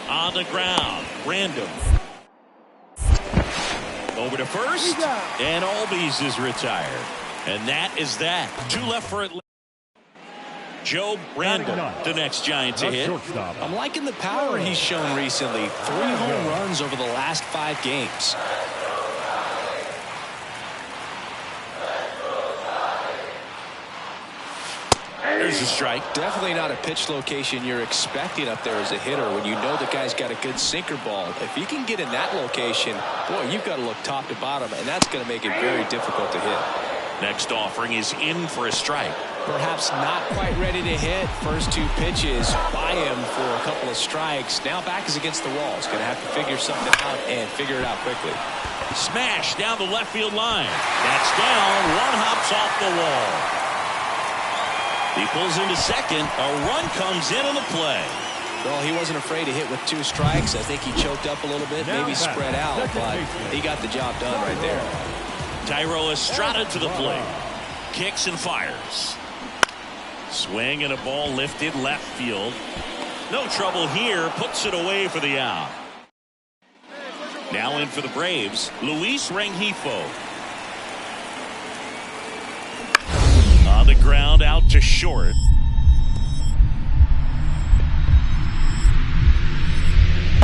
On the ground, random. Over to first, and Albies is retired. And that is that. 2 left for Atlanta. Joe Random, the next Giant to hit. I'm liking the power he's shown recently. 3 home runs over the last 5 games. There's a strike. Definitely not a pitch location you're expecting up there as a hitter when you know the guy's got a good sinker ball. If he can get in that location, boy, you've got to look top to bottom, and that's going to make it very difficult to hit. Next offering is in for a strike. Perhaps not quite ready to hit. First 2 pitches by him for a couple of strikes. Now back is against the wall. He's going to have to figure something out and figure it out quickly. Smash down the left field line. That's down. 1 hops off the wall. He pulls into second. A run comes in on the play. Well, he wasn't afraid to hit with 2 strikes. I think he choked up a little bit, maybe spread out, but he got the job done right there. Tyro Estrada to the plate. Kicks and fires. Swing and a ball lifted left field. No trouble here. Puts it away for the out. Now in for the Braves, Luis Rengifo. On the ground, out to short.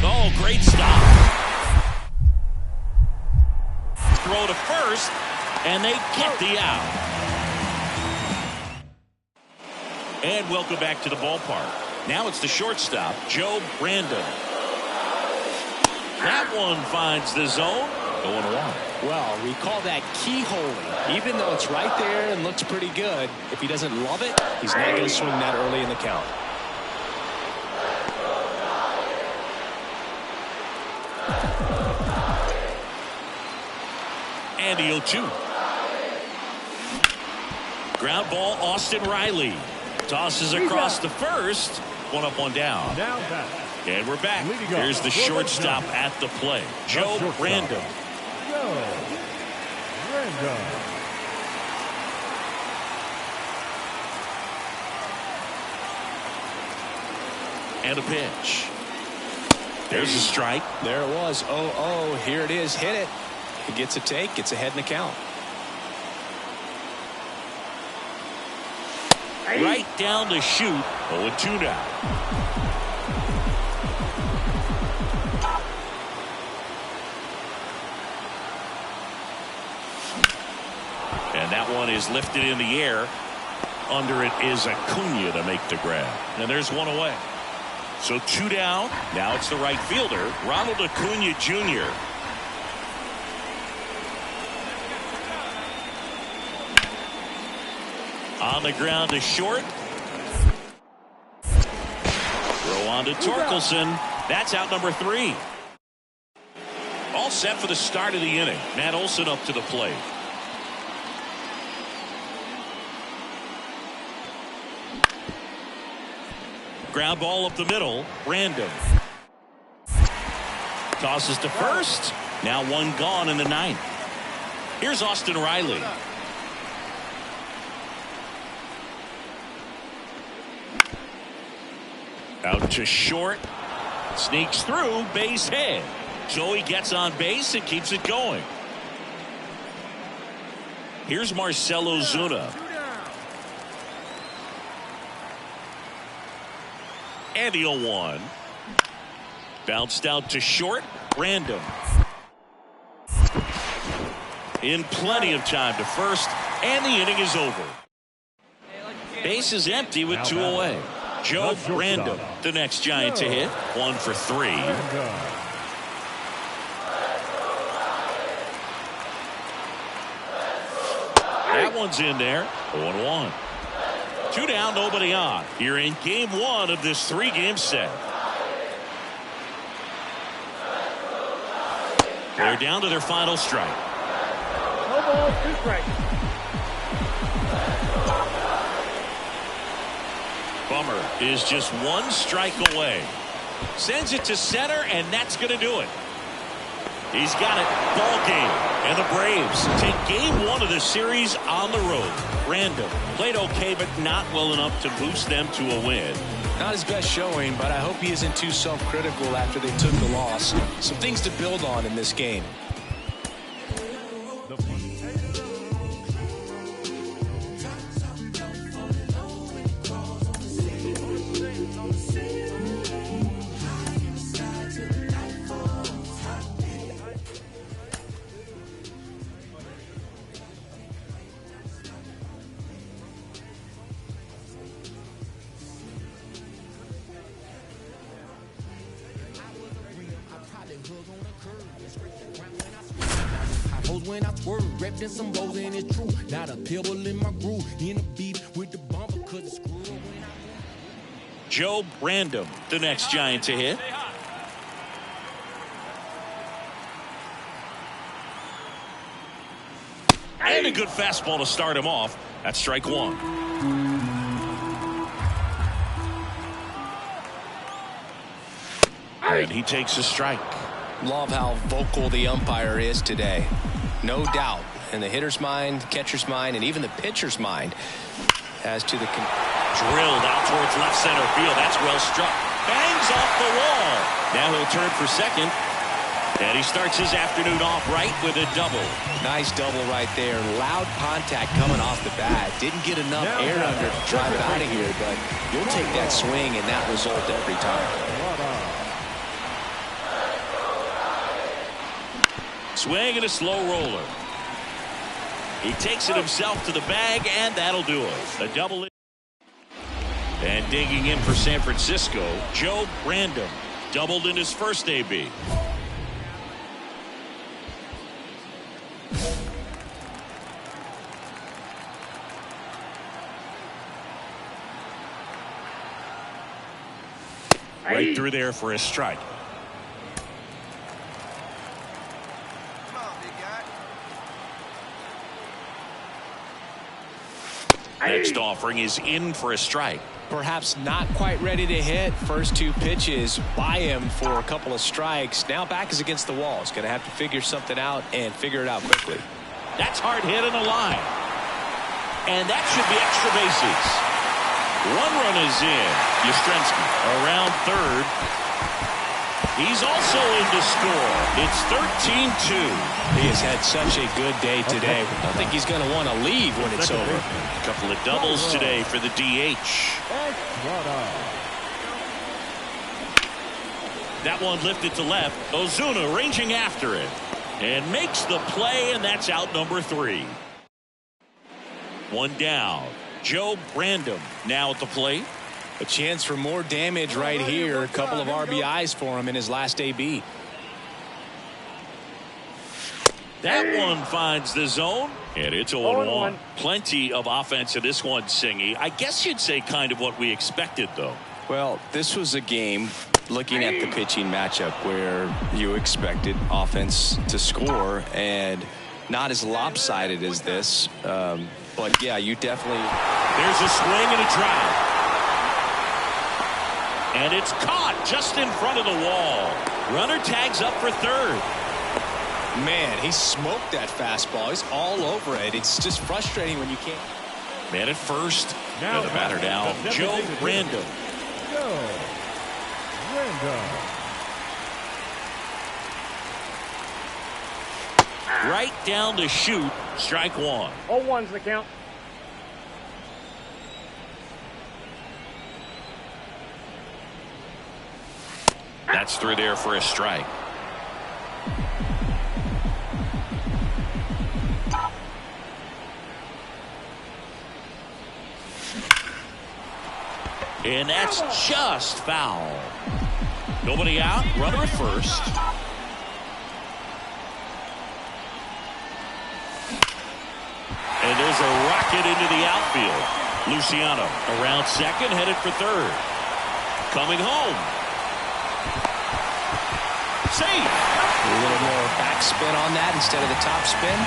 Oh, great stop. Throw to first, and they get the out. And welcome back to the ballpark. Now it's the shortstop, Joe Brandon. That one finds the zone. 0-1. Well, we call that keyholing. Even though it's right there and looks pretty good, if he doesn't love it, he's not going to swing that early in the count. And the 0-2. Ground ball, Austin Riley. Tosses across the first. 1 up, 1 down. And we're back. Here's the shortstop at the plate, Joe Random. And a pitch. There's a strike. There it was. 0-0. Here it is. Hit it. He gets a take. Gets ahead in the count. Right down the chute. 0-2 now. And that one is lifted in the air. Under it is Acuna to make the grab. And there's 1 away. So 2 down. Now it's the right fielder, Ronald Acuna Jr. On the ground to short. Throw on to Torkelson. That's out number 3. All set for the start of the inning. Matt Olson up to the plate. Ground ball up the middle. Random. Tosses to first. Now 1 gone in the 9th. Here's Austin Riley. Out to short. Sneaks through. Base hit. So he gets on base and keeps it going. Here's Marcell Ozuna. And the 0-1. Bounced out to short. Random. In plenty of time to first. And the inning is over. Base is empty with 2 away. Joe Random, the next Giant to hit. 1 for 3. That one's in there. 0-1. 2 down, nobody on. Here in game 1 of this 3-game set. They're down to their final strike. No balls, 2 strikes. Bummer is just 1 strike away. Sends it to center, and that's going to do it. He's got it. Ball game. And the Braves take game 1 of the series on the road. Random played okay, but not well enough to boost them to a win. Not his best showing, but I hope he isn't too self-critical after they took the loss. Some things to build on in this game. When I swerve, wrapped in some bows and it's true. Not a pebble in my groove. In a beef with the bumper cause it's screwed when Joe Brandom, the next Giant to hit. And a good fastball to start him off. That's strike one. And he takes a strike. Love how vocal the umpire is today. No doubt. In the hitter's mind, catcher's mind, and even the pitcher's mind as to the... Drilled out towards left center field. That's well struck. Bangs off the wall. Now he'll turn for second. And he starts his afternoon off right with a double. Nice double right there. Loud contact coming off the bat. Didn't get enough air under to drive it out of here, but you'll take that swing and that result every time. Swing and a slow roller. He takes it himself to the bag, and that'll do it. A double. And digging in for San Francisco, Joe Brandom doubled in his first AB. Right through there for a strike. Next offering is in for a strike. Perhaps not quite ready to hit. First two pitches by him for a couple of strikes. Now back is against the wall. He's going to have to figure something out and figure it out quickly. That's hard hit in a line. And that should be extra bases. One run is in. Yastrzemski around third. He's also in to score. It's 13-2. He has had such a good day today. I think he's going to want to leave when it's over. A couple of doubles today for the DH. That one lifted to left. Ozuna ranging after it. And makes the play, and that's out number 3. One down. Joe Brandom now at the plate. A chance for more damage right here. A couple of RBIs for him in his last AB. That one finds the zone, and it's 0-1. Plenty of offense in this one, Singy. I guess you'd say kind of what we expected, though. Well, this was a game, looking at the pitching matchup, where you expected offense to score, and not as lopsided as this. But, yeah, you definitely... There's a swing and a drive. And it's caught just in front of the wall. Runner tags up for third. Man, he smoked that fastball. He's all over it. It's just frustrating when you can't. Man at first. And the batter now, Joe Brandom. Right down to shoot. Strike one. 0-1's the count. That's through there for a strike. And that's just foul. Nobody out. Runner at first. And there's a rocket into the outfield. Luciano around second, headed for third. Coming home. Save. A little more backspin on that instead of the top spin.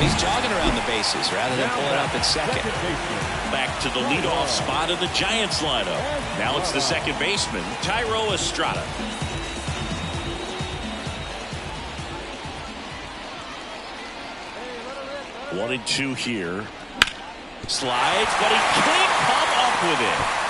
He's jogging around the bases rather than pulling up at second. Back to the leadoff spot of the Giants lineup. Now it's the second baseman, Thairo Estrada. One and two here. Slides, but he can't come up with it.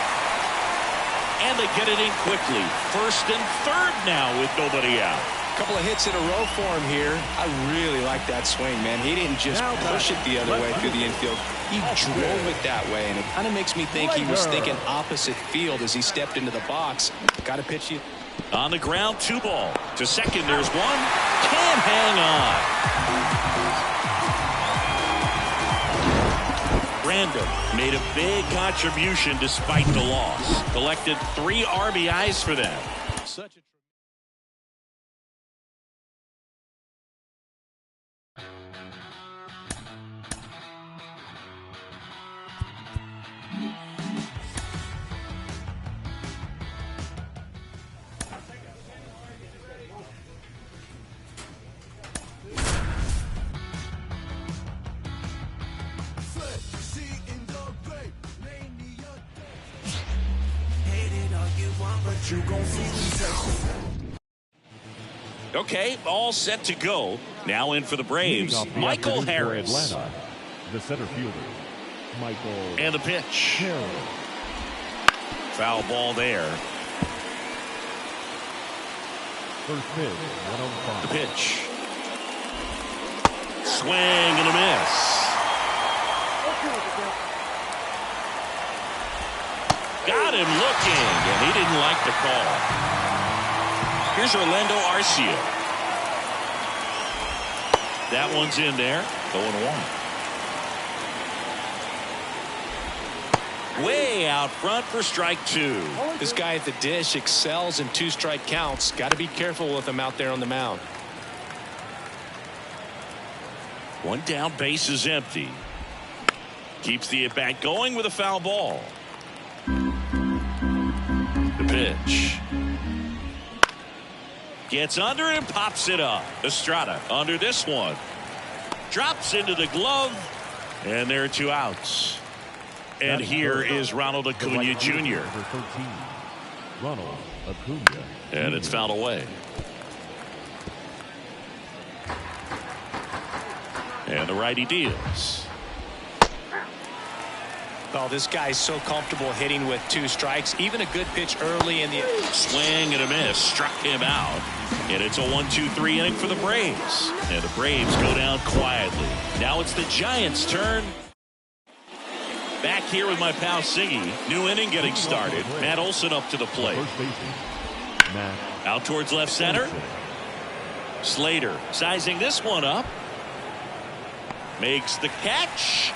And they get it in quickly. First and third now with nobody out. A couple of hits in a row for him here. I really like that swing, man. He didn't just push it the other way through the infield. He drove it that way, and it kind of makes me think he was thinking opposite field as he stepped into the box. Got to pitch you. On the ground, 2 ball. To second, there's one. Can't hang on. Random made a big contribution despite the loss. Collected 3 RBIs for them. Such a Okay, all set to go. Now in for the Braves, Michael Harris. Atlanta, the center fielder, Michael. And the pitch. Harris. Foul ball there. First pitch, 1-5. The pitch. Swing and a miss. Got him looking, and he didn't like the call. Here's Orlando Arcia. That one's in there. 0-1. Way out front for strike 2. This guy at the dish excels in 2-strike counts. Got to be careful with him out there on the mound. 1 down, base is empty. Keeps the at-bat going with a foul ball. The pitch. Gets under it and pops it up. Estrada under this one. Drops into the glove. And there are 2 outs. And here is Ronald Acuna Jr. Number 13, Ronald Acuna. And it's fouled away. And the righty deals. Oh, this guy's so comfortable hitting with 2 strikes. Even a good pitch early in the Swing and a miss. Struck him out. And it's a 1-2-3 inning for the Braves. And the Braves go down quietly. Now it's the Giants' turn. Back here with my pal Siggy. New inning getting started. Matt Olson up to the plate. First baseman, Matt Out towards left center. Olson. Slater sizing this one up. Makes the catch.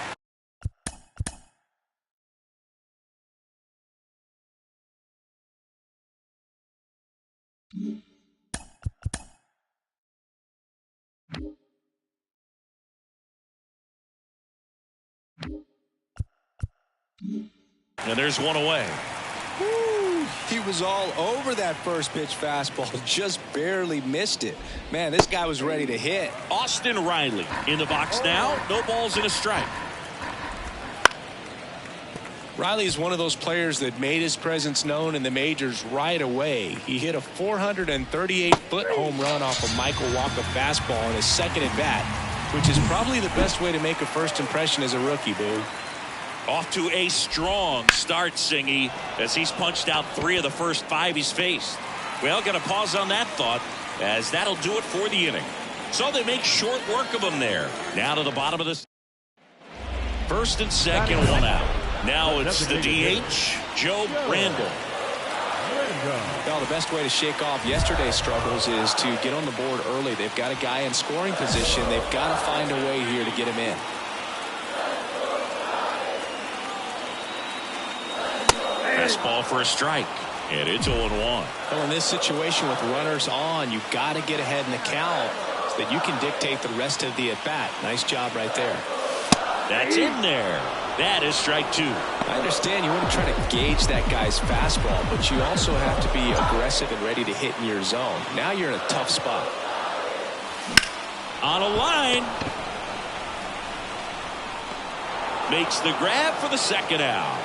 And there's one away. Woo! He was all over that first pitch fastball. Just barely missed it. Man, this guy was ready to hit. Austin Riley in the box now. No balls and a strike. Riley is one of those players that made his presence known in the majors right away. He hit a 438-foot home run off a Michael Walker fastball in his second at bat, which is probably the best way to make a first impression as a rookie, Boo. Off to a strong start, Singy, as he's punched out 3 of the first 5 he's faced. Well, got to pause on that thought, as that'll do it for the inning. So they make short work of him there. Now to the bottom of this. First and second, 1 out. Now it's the DH, Joe Randall. Well, the best way to shake off yesterday's struggles is to get on the board early. They've got a guy in scoring position. They've got to find a way here to get him in. Fastball for a strike, and it's 0-1. Well, in this situation with runners on, you've got to get ahead in the count so that you can dictate the rest of the at-bat. Nice job right there. That's in there. That is strike 2. I understand you want to try to gauge that guy's fastball, but you also have to be aggressive and ready to hit in your zone. Now you're in a tough spot. On a line. Makes the grab for the second out.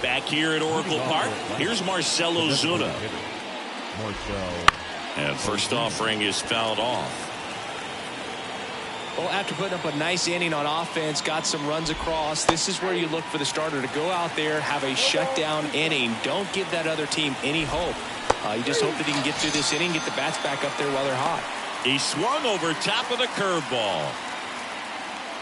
Back here at Oracle Park, here's Marcell Ozuna. Marcell. And first offering is fouled off. Well, after putting up a nice inning on offense, got some runs across, this is where you look for the starter to go out there, have a shutdown inning. Don't give that other team any hope. You just hope that he can get through this inning, get the bats back up there while they're hot. He swung over top of the curveball.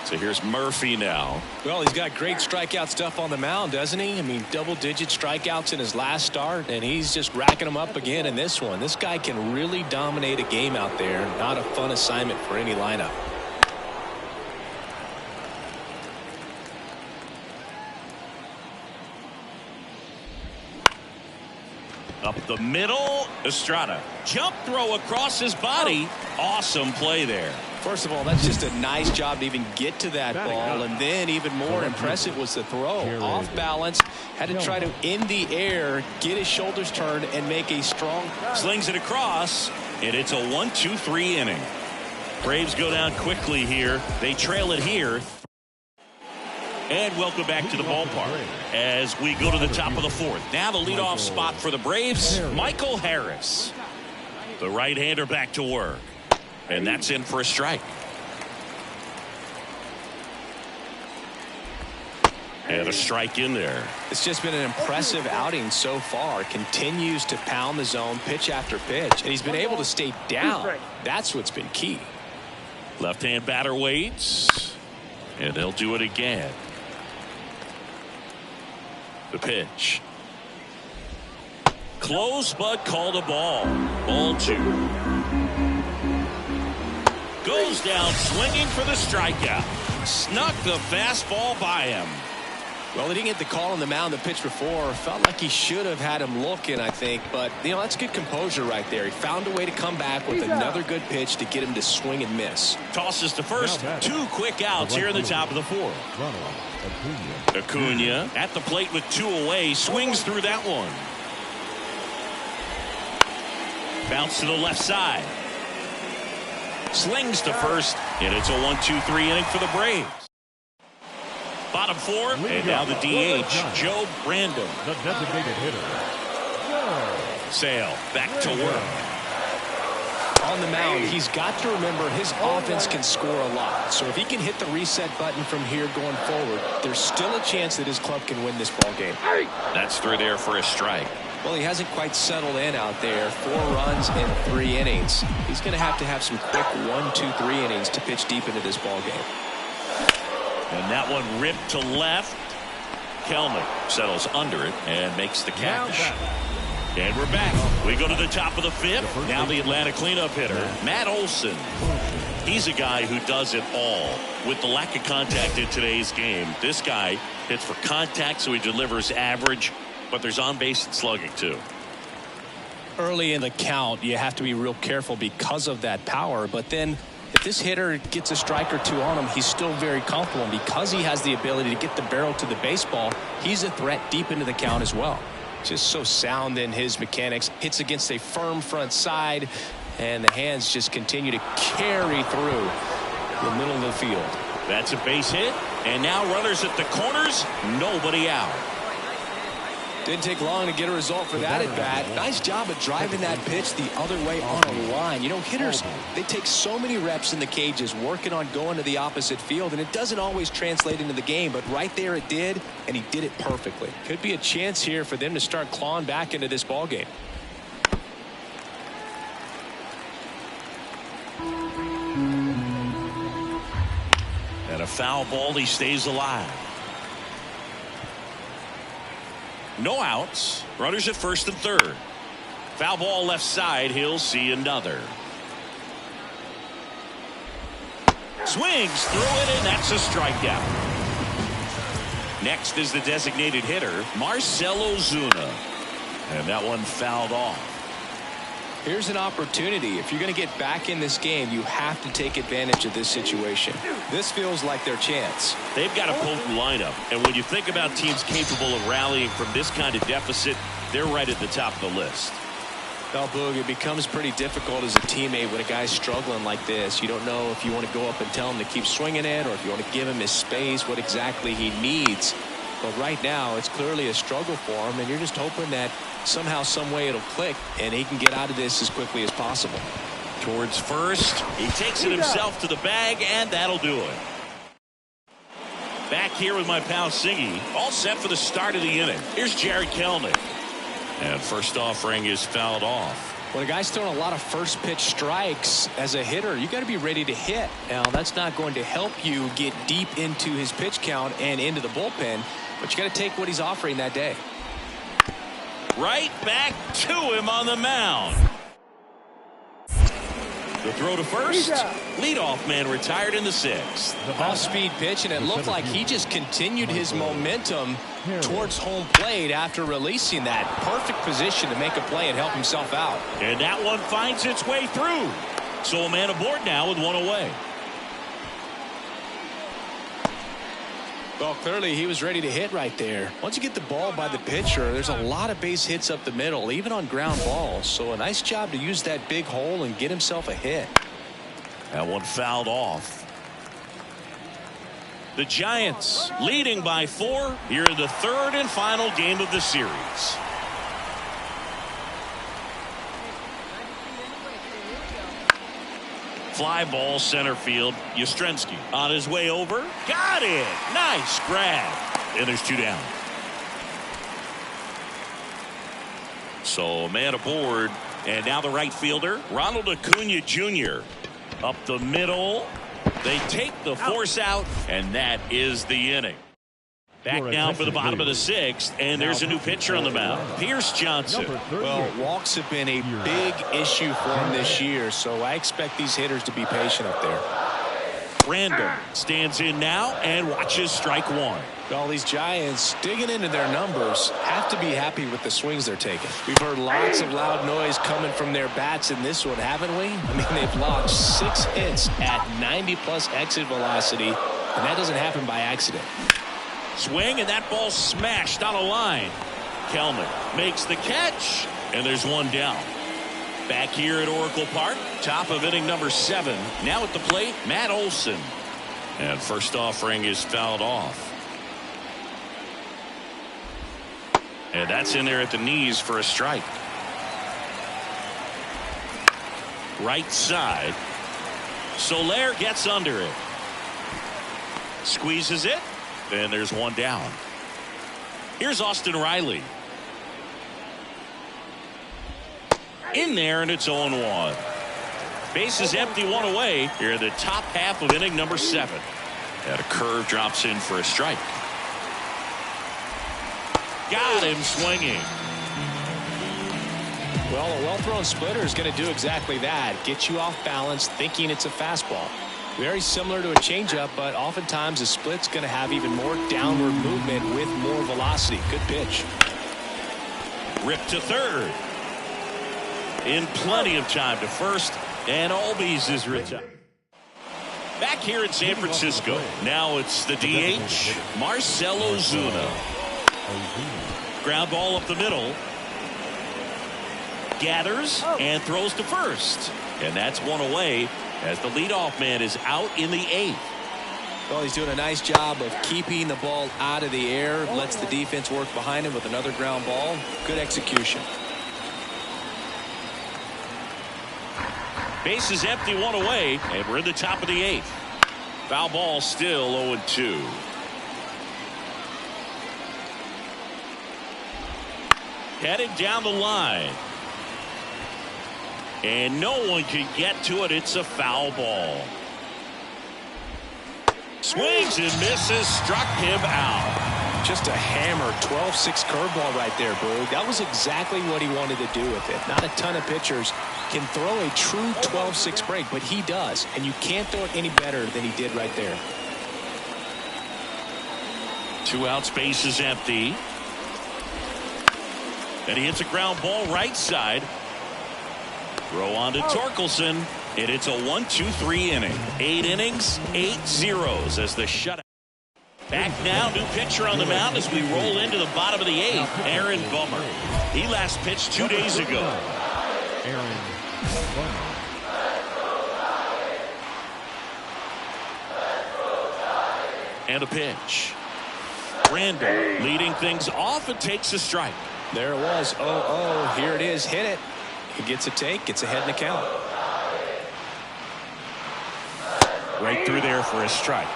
So here's Murphy now. Well, he's got great strikeout stuff on the mound, doesn't he? I mean, double-digit strikeouts in his last start, and he's just racking them up again in this one. This guy can really dominate a game out there. Not a fun assignment for any lineup. Up the middle, Estrada. Jump throw across his body. Awesome play there. First of all, that's just a nice job to even get to that ball. And then even more impressive was the throw. Off balance, had to try to, in the air, get his shoulders turned and make a strong. Slings it across, and it's a 1-2-3 inning. Braves go down quickly here. They trail it here. And welcome back to the ballpark as we go to the top of the fourth. Now the leadoff spot for the Braves, Michael Harris. The right-hander back to work. And that's in for a strike. And a strike in there. It's just been an impressive outing so far. Continues to pound the zone pitch after pitch. And he's been able to stay down. That's what's been key. Left-hand batter waits. And they'll do it again. The pitch. Close, but called a ball. Ball 2. Goes down swinging for the strikeout. Snuck the fastball by him. Well, he didn't get the call on the mound the pitch before. Felt like he should have had him looking, I think. But, you know, that's good composure right there. He found a way to come back with another good pitch to get him to swing and miss. Tosses to first. 2 quick outs here in the top of the fourth. Acuna at the plate with 2 away. Swings through that one. Bounce to the left side. Slings to first. And it's a 1-2-3 inning for the Braves. Bottom 4, and now the DH, Joe Brandon. The designated hitter. Sale back to work. On the mound, he's got to remember his offense can score a lot. So if he can hit the reset button from here going forward, there's still a chance that his club can win this ball game. That's through there for a strike. Well, he hasn't quite settled in out there. 4 runs in 3 innings. He's going to have some quick 1, 2, 3 innings to pitch deep into this ball game. And that one ripped to left. Kelnick settles under it and makes the catch. And we're back. We go to the top of the 5th. Now the Atlanta cleanup hitter, Matt Olson. He's a guy who does it all. With the lack of contact in today's game, this guy hits for contact, so he delivers average, but there's on-base and slugging too. Early in the count, you have to be real careful because of that power, but then if this hitter gets a strike or 2 on him, he's still very comfortable. And because he has the ability to get the barrel to the baseball, he's a threat deep into the count as well. Just so sound in his mechanics. Hits against a firm front side, and the hands just continue to carry through the middle of the field. That's a base hit, and now runners at the corners, nobody out. Didn't take long to get a result for that at bat. Nice job of driving that pitch the other way on a line. You know, hitters, they take so many reps in the cages working on going to the opposite field, and it doesn't always translate into the game, but right there it did, and he did it perfectly. Could be a chance here for them to start clawing back into this ball game. And a foul ball, he stays alive. No outs. Runners at first and third. Foul ball left side. He'll see another. Swings through it, and that's a strikeout. Next is the designated hitter, Marcell Ozuna. And that one fouled off. Here's an opportunity. If you're going to get back in this game, you have to take advantage of this situation. This feels like their chance. They've got a potent lineup, and when you think about teams capable of rallying from this kind of deficit, they're right at the top of the list. Well, Boog, it becomes pretty difficult as a teammate when a guy's struggling like this. You don't know if you want to go up and tell him to keep swinging it, or if you want to give him his space, what exactly he needs. But right now, it's clearly a struggle for him, and you're just hoping that somehow, some way it'll click, and he can get out of this as quickly as possible. towards first. He takes it himself to the bag, and that'll do it. Back here with my pal Siggy, all set for the start of the inning. Here's Jared Kelnick. And first offering is fouled off. When a guy's throwing a lot of first pitch strikes as a hitter, you got to be ready to hit. Now, that's not going to help you get deep into his pitch count and into the bullpen, but you got to take what he's offering that day. Right back to him on the mound. The throw to first. Leadoff man retired in the sixth. Off-speed pitch, and it looked like he just continued his momentum towards home plate after releasing that. Perfect position to make a play and help himself out. And that one finds its way through. So a man aboard now with one away. Well, clearly he was ready to hit right there. Once you get the ball by the pitcher, there's a lot of base hits up the middle, even on ground balls. So a nice job to use that big hole and get himself a hit. That one fouled off. The Giants leading by 4 here in the third and final game of the series. Fly ball center field. Yastrzemski on his way over. Got it. Nice grab. And there's 2 down. So a man aboard. And now the right fielder, Ronald Acuna Jr. Up the middle. They take the force out, and that is the inning. Back now for the bottom of the 6th, and there's a new pitcher on the mound, Pierce Johnson. Well, walks have been a big issue for him this year, so I expect these hitters to be patient up there. Random stands in now and watches strike 1. Well, these Giants, digging into their numbers, have to be happy with the swings they're taking. We've heard lots of loud noise coming from their bats in this one, haven't we? I mean, they've logged 6 hits at 90-plus exit velocity, and that doesn't happen by accident. Swing, and that ball smashed on a line. Kelnick makes the catch, and there's 1 down. Back here at Oracle Park, top of inning number 7. Now at the plate, Matt Olson. And first offering is fouled off. And that's in there at the knees for a strike. Right side. Soler gets under it. Squeezes it. And there's 1 down. Here's Austin Riley. In there, and it's 0-1. Base is empty, 1 away here in the top half of inning number 7. And a curve drops in for a strike. Got him swinging. Well, a well-thrown splitter is going to do exactly that. Get you off balance, thinking it's a fastball. Very similar to a changeup, but oftentimes a split's going to have even more downward movement with more velocity. Good pitch. Ripped to third. In plenty of time to first, and Albies is retired. Back here in San Francisco, now it's the DH, Marcell Ozuna. Ground ball up the middle. Gathers and throws to first. And that's 1 away as the leadoff man is out in the 8th. Well, he's doing a nice job of keeping the ball out of the air. Lets the defense work behind him with another ground ball. Good execution. Base is empty, 1 away, and we're in the top of the 8th. Foul ball still 0-2. Heading down the line. And no one can get to it. It's a foul ball. Swings and misses. Struck him out. Just a hammer 12-6 curveball right there, Boog. That was exactly what he wanted to do with it. Not a ton of pitchers can throw a true 12-6 break, but he does. And you can't throw it any better than he did right there. 2 outs, base is empty. And he hits a ground ball right side. Throw on to Torkelson. And it's a 1-2-3 inning. 8 innings, 8 zeros as the shutout. Back now, new pitcher on the mound as we roll into the bottom of the 8th. Aaron Bummer. He last pitched 2 days ago. Aaron Bummer. And a pitch. Randall leading things off and takes a strike. There it was. 0-0. Here it is. Hit it. He gets a take. Gets ahead in the count. Right through there for a strike.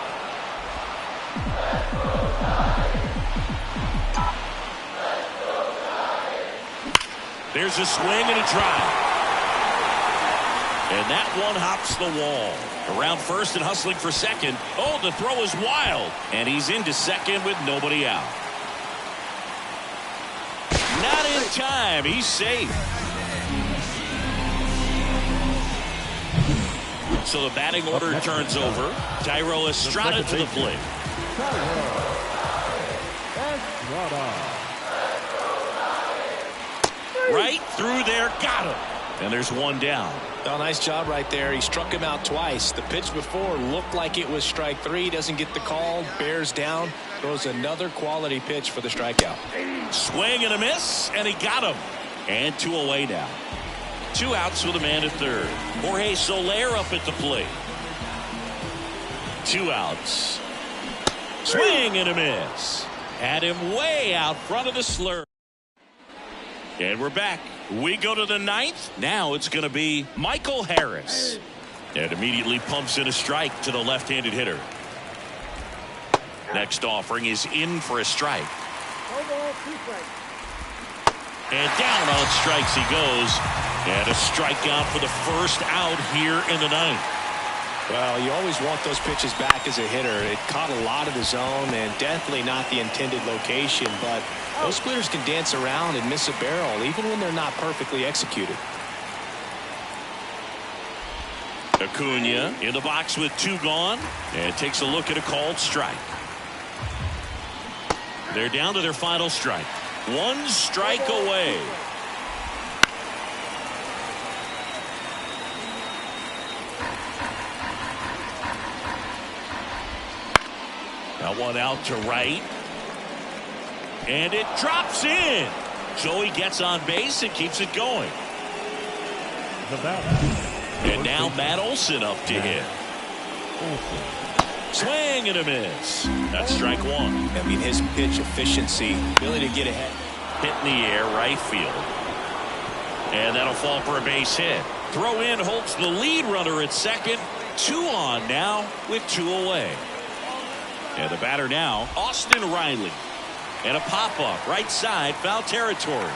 There's a swing and a drive. And that one hops the wall. Around first and hustling for second. Oh, the throw is wild. And he's into second with nobody out. Not in time. He's safe. So the batting order turns over. Thairo Estrada to the plate. Right through there. Got him. And there's one down. Oh, nice job right there. He struck him out twice. The pitch before looked like it was strike three. Doesn't get the call. Bears down. Throws another quality pitch for the strikeout. Swing and a miss. And he got him. And 2 away now. 2 outs with a man at third. Jorge Soler up at the plate. 2 outs. Swing and a miss. Had him way out front of the slur. And we're back. We go to the 9th. Now it's going to be Michael Harris. And immediately pumps in a strike to the left-handed hitter. Next offering is in for a strike. And down on strikes he goes. And a strikeout for the first out here in the 9th. Well, you always want those pitches back as a hitter. It caught a lot of the zone and definitely not the intended location, but those splitters can dance around and miss a barrel even when they're not perfectly executed. Acuna in the box with 2 gone and takes a look at a called strike. They're down to their final strike. 1 strike away. That one out to right. And it drops in. Joey gets on base and keeps it going. And now Matt Olson up to hit. Swing and a miss. That's strike 1. I mean, his pitch efficiency, ability to get ahead. Hit in the air, right field. And that'll fall for a base hit. Throw in holds the lead runner at second. 2 on now with 2 away. And the batter now, Austin Riley. And a pop-up right side, foul territory.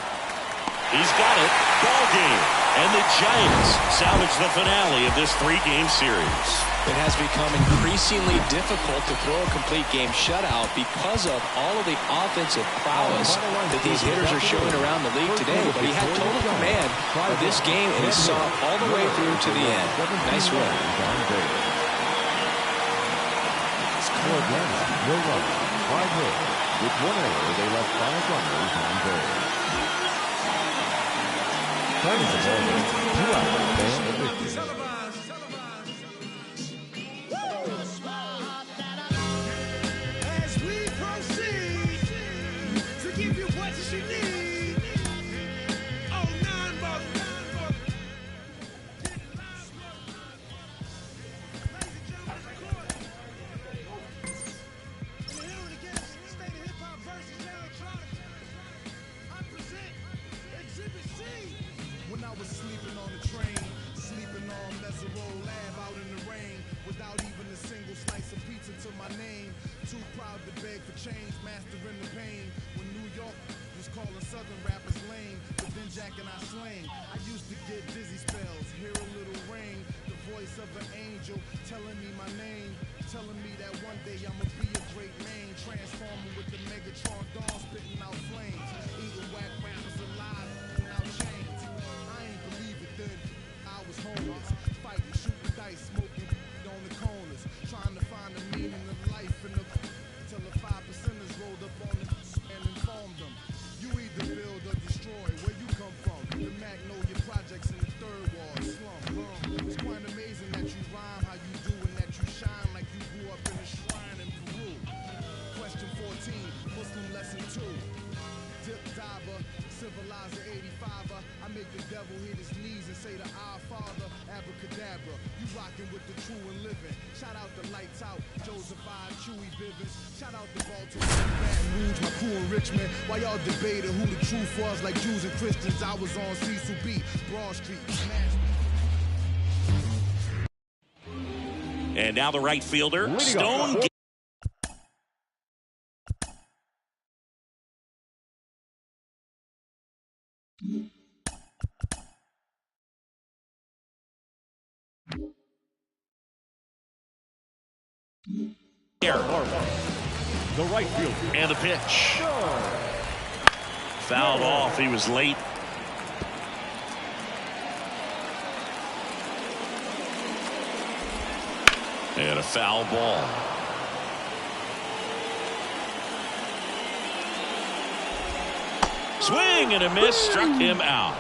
He's got it. Ball game. And the Giants salvage the finale of this 3-game series. It has become increasingly difficult to throw a complete game shutout because of all of the offensive prowess that these hitters are showing around the league today. But he had total command of this game, and he saw it all the way through to the end. Nice win. Scored runs, no runs, 5 hits. With 1 error, they left 5 runners on base. Time is over. 2 outs, and a victory. While y'all debated who the truth was, like Jews and Christians, I was on Cecil B. Broad Street. And now the right fielder, Stone. The right fielder. And the pitch. Fouled off. He was late. And a foul ball. Swing and a miss. Struck him out.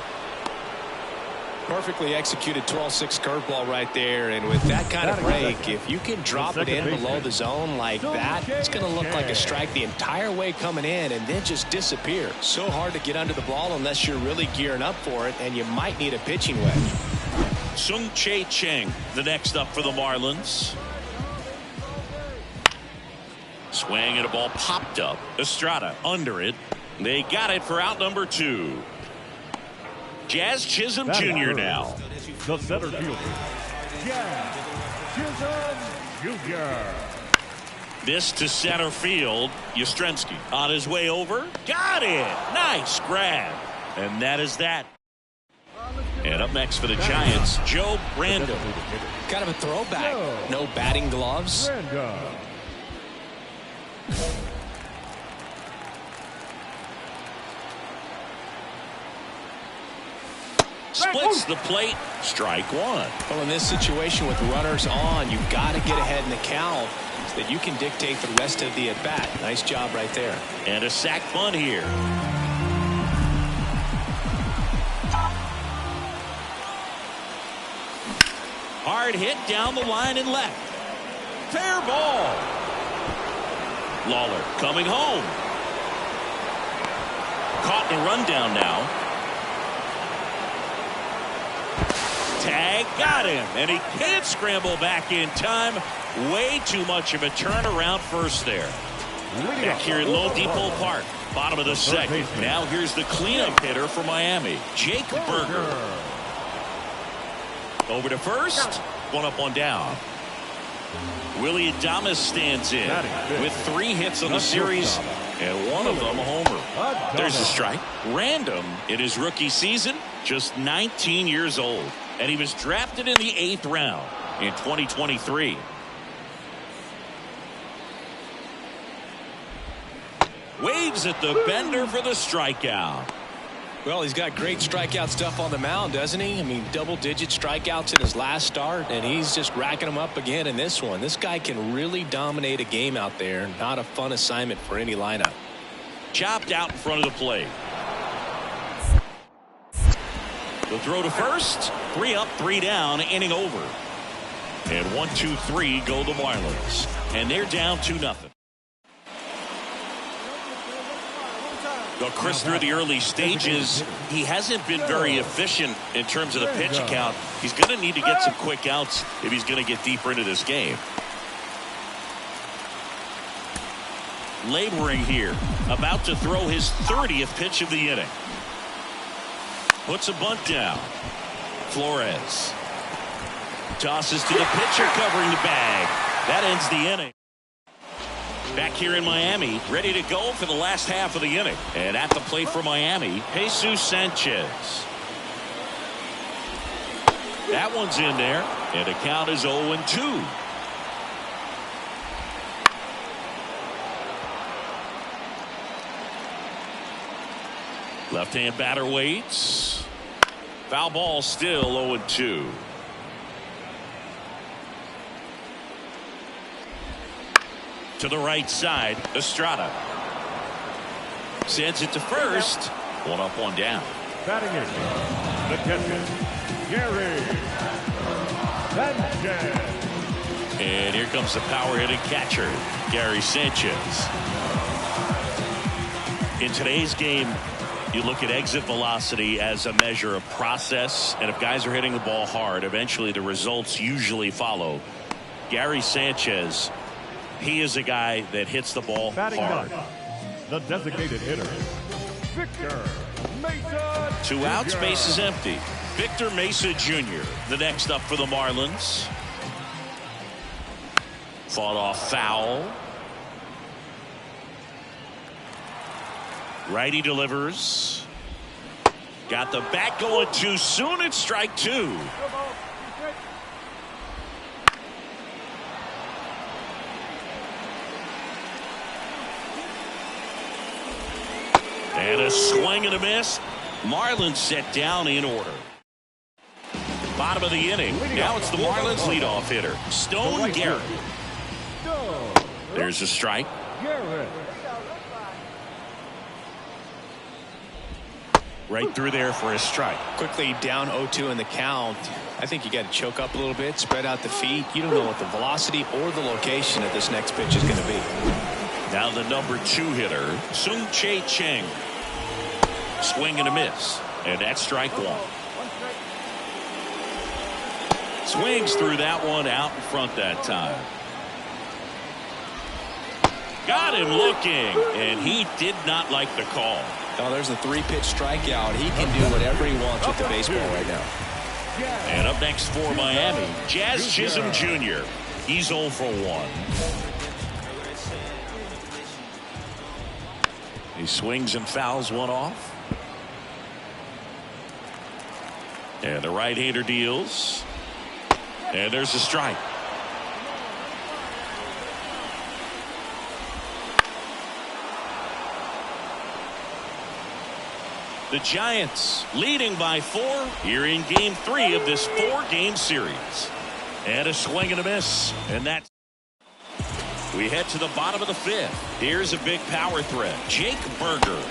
Perfectly executed 12-6 curveball right there, and with that kind of break, if you can drop it in below the zone like that, it's going to look like a strike the entire way coming in and then just disappear. So hard to get under the ball unless you're really gearing up for it, and you might need a pitching wedge. Sung-Chae Cheng, the next up for the Marlins. Swing and a ball popped up. Estrada under it. They got it for out number 2. Jazz Chisholm Jr. now. The center fielder, Jazz Chisholm Jr. This to center field. Yastrzemski on his way over. Got it. Nice grab. And that is that. And up next for the Giants, Joe Brando. Kind of a throwback. No batting gloves. Splits the plate. Strike 1. Well, in this situation with runners on, you've got to get ahead in the count so that you can dictate the rest of the at-bat. Nice job right there. And a sac bunt here. Hard hit down the line and left. Fair ball. Lawler coming home. Caught in a rundown now. Tag got him, and he can't scramble back in time. Way too much of a turnaround first there. Back here at Low Depot Park, bottom of the second. Now here's the cleanup hitter for Miami, Jake Berger. Over to first, one up, one down. Willie Adames stands in with 3 hits on the series, and one of them a homer. There's a strike. Random in his rookie season, just 19 years old. And he was drafted in the 8th round in 2023. Waves at the bender for the strikeout. Well, he's got great strikeout stuff on the mound, doesn't he? I mean, double-digit strikeouts in his last start, and he's just racking them up again in this one. This guy can really dominate a game out there. Not a fun assignment for any lineup. Chopped out in front of the plate. The throw to first. 3 up, 3 down, inning over. And 1, 2, 3 go the Marlins. And they're down 2-0. Well, Chris, through the early stages, he hasn't been very efficient in terms of the pitch count. He's going to need to get some quick outs if he's going to get deeper into this game. Laboring here, about to throw his 30th pitch of the inning. Puts a bunt down. Flores tosses to the pitcher covering the bag. That ends the inning. Back here in Miami, ready to go for the last half of the inning. And at the plate for Miami, Jesus Sanchez. That one's in there, and the count is 0-2. Left-hand batter waits. Foul ball, still 0-2. To the right side, Estrada sends it to first. 1 up, 1 down. Batting in, the catcher, Gary Sanchez. And here comes the power-hitting catcher, Gary Sanchez. In today's game, you look at exit velocity as a measure of process, and if guys are hitting the ball hard, eventually the results usually follow. Gary Sanchez, he is a guy that hits the ball hard. The designated hitter, Victor Mesa. 2 outs, base is empty. Victor Mesa Jr., the next up for the Marlins. Fought off foul. Righty delivers. Got the bat going too soon. It's strike two. And a swing and a miss. Marlins set down in order. Bottom of the inning. Now it's the Marlins leadoff hitter, Stone Garrett. There's a strike. Right through there for a strike. Quickly down 0-2 in the count. I think you got to choke up a little bit, spread out the feet. You don't know what the velocity or the location of this next pitch is going to be. Now the number 2 hitter, Sung Chae Chang. Swing and a miss. And that's strike one. Swings through that one out in front that time. Got him looking, and he did not like the call. Oh, there's a 3-pitch strikeout. He can do whatever he wants with the baseball right now. And up next for Miami, Jazz Chisholm Jr. He's 0 for 1. He swings and fouls one off. And the right-hander deals. And there's a strike. The Giants leading by 4 here in game 3 of this 4-game series. And a swing and a miss. And that. We head to the bottom of the 5th. Here's a big power threat. Jake Berger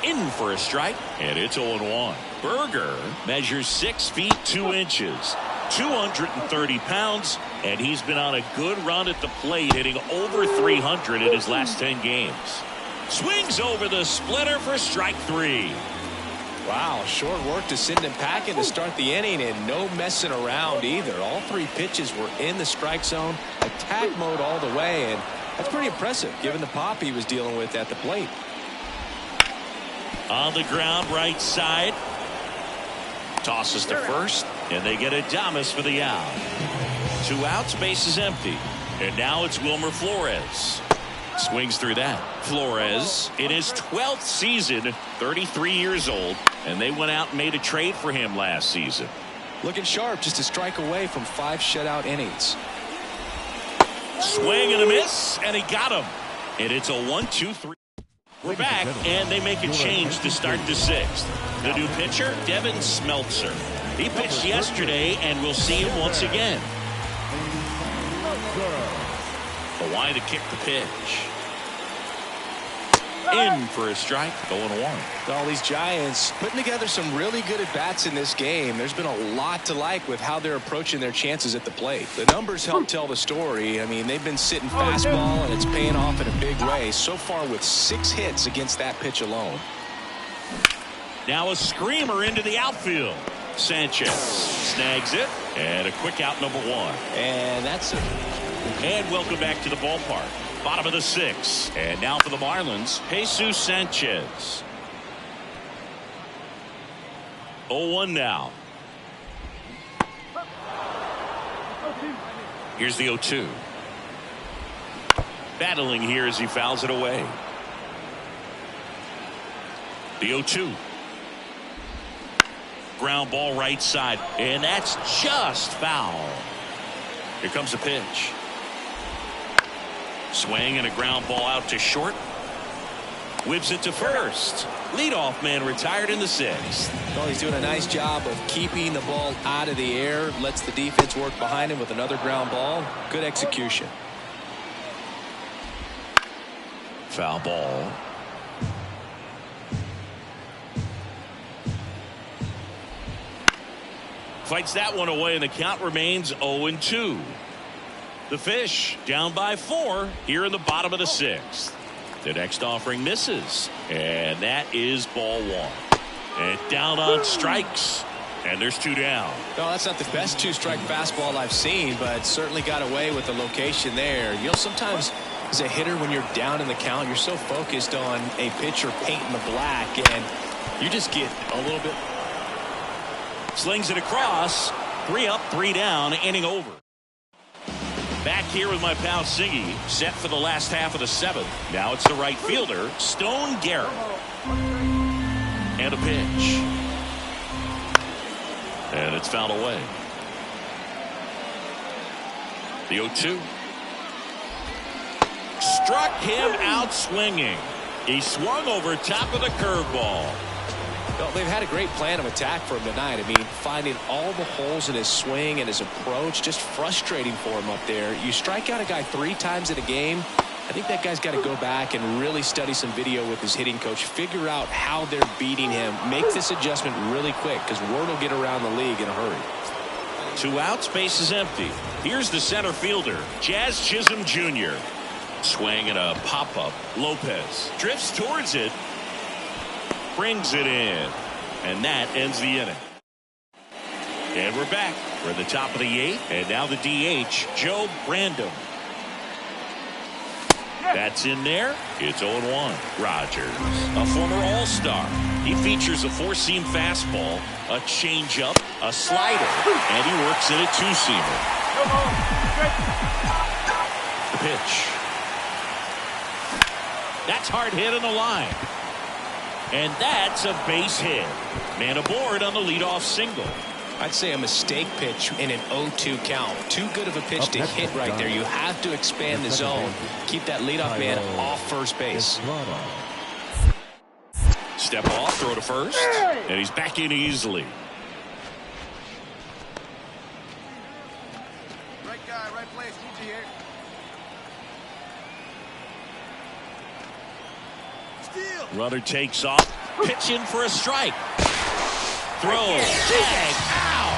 in for a strike. And it's 0-1. Berger measures 6 feet 2 inches. 230 pounds. And he's been on a good run at the plate, hitting over 300 in his last 10 games. Swings over the splitter for strike 3. Wow, short work to send him packing to start the inning, and no messing around either. All 3 pitches were in the strike zone, attack mode all the way, and that's pretty impressive given the pop he was dealing with at the plate. On the ground, right side. Tosses to first, and they get Adames for the out. 2 outs, base is empty. And now it's Wilmer Flores. Swings through that. Flores in his 12th season, 33 years old, and they went out and made a trade for him last season. Looking sharp, just a strike away from 5 shutout innings. Swing and a miss, and he got him. And it's a 1-2-3. We're back, and they make a change to start the 6th. The new pitcher, Devin Smeltzer. He pitched yesterday, and we'll see him once again. Hawaii to kick the pitch. In for a strike, 0-1. All these Giants putting together some really good at-bats in this game. There's been a lot to like with how they're approaching their chances at the plate. The numbers help tell the story. I mean, they've been sitting fastball, and it's paying off in a big way. So far with 6 hits against that pitch alone. Now a screamer into the outfield. Sanchez snags it, and a quick out, number 1. And that's it. And welcome back to the ballpark. Bottom of the 6th. And now for the Marlins, Jesus Sanchez. 0-1 now. Here's the 0-2. Battling here as he fouls it away. The 0-2. Ground ball right side. And that's just foul. Here comes the pitch. Swing and a ground ball out to short. Whips it to first. Leadoff man retired in the 6th. Well, he's doing a nice job of keeping the ball out of the air. Lets the defense work behind him with another ground ball. Good execution. Foul ball. Fights that one away, and the count remains 0-2. The Fish down by 4 here in the bottom of the 6th. The next offering misses, and that is ball 1. And down on strikes, and there's 2 down. No, that's not the best 2-strike fastball I've seen, but certainly got away with the location there. You know, sometimes as a hitter, when you're down in the count, you're so focused on a pitcher painting the black, and you just get a little bit. Slings it across. 3 up, 3 down, inning over. Back here with my pal Siggy, set for the last half of the seventh. Now it's the right fielder, Stone Garrett. And a pitch. And it's fouled away. The 0-2. Struck him out swinging. He swung over top of the curveball. Well, they've had a great plan of attack for him tonight. I mean, finding all the holes in his swing and his approach, just frustrating for him up there. You strike out a guy 3 times in a game, I think that guy's got to go back and really study some video with his hitting coach, figure out how they're beating him, make this adjustment really quick, because word will get around the league in a hurry. 2 outs, base is empty. Here's the center fielder, Jazz Chisholm Jr. Swing and a pop-up. Lopez drifts towards it. Brings it in. And that ends the inning. And we're back. We're at the top of the 8th. And now the DH, Joe Brandon. That's in there. It's 0-1. Rogers, a former All-Star. He features a 4-seam fastball, a changeup, a slider, and he works in a 2-seamer. The pitch. That's hard hit on the line. And that's a base hit. Man aboard on the leadoff single. I'd say a mistake pitch in an 0-2 count. Too good of a pitch to hit right there. You have to expand the zone. Keep that leadoff man off first base. Step off, throw to first. And he's back in easily. Right guy, right place. Cici here. Runner takes off. Pitch in for a strike. Throw. Tag. Ow.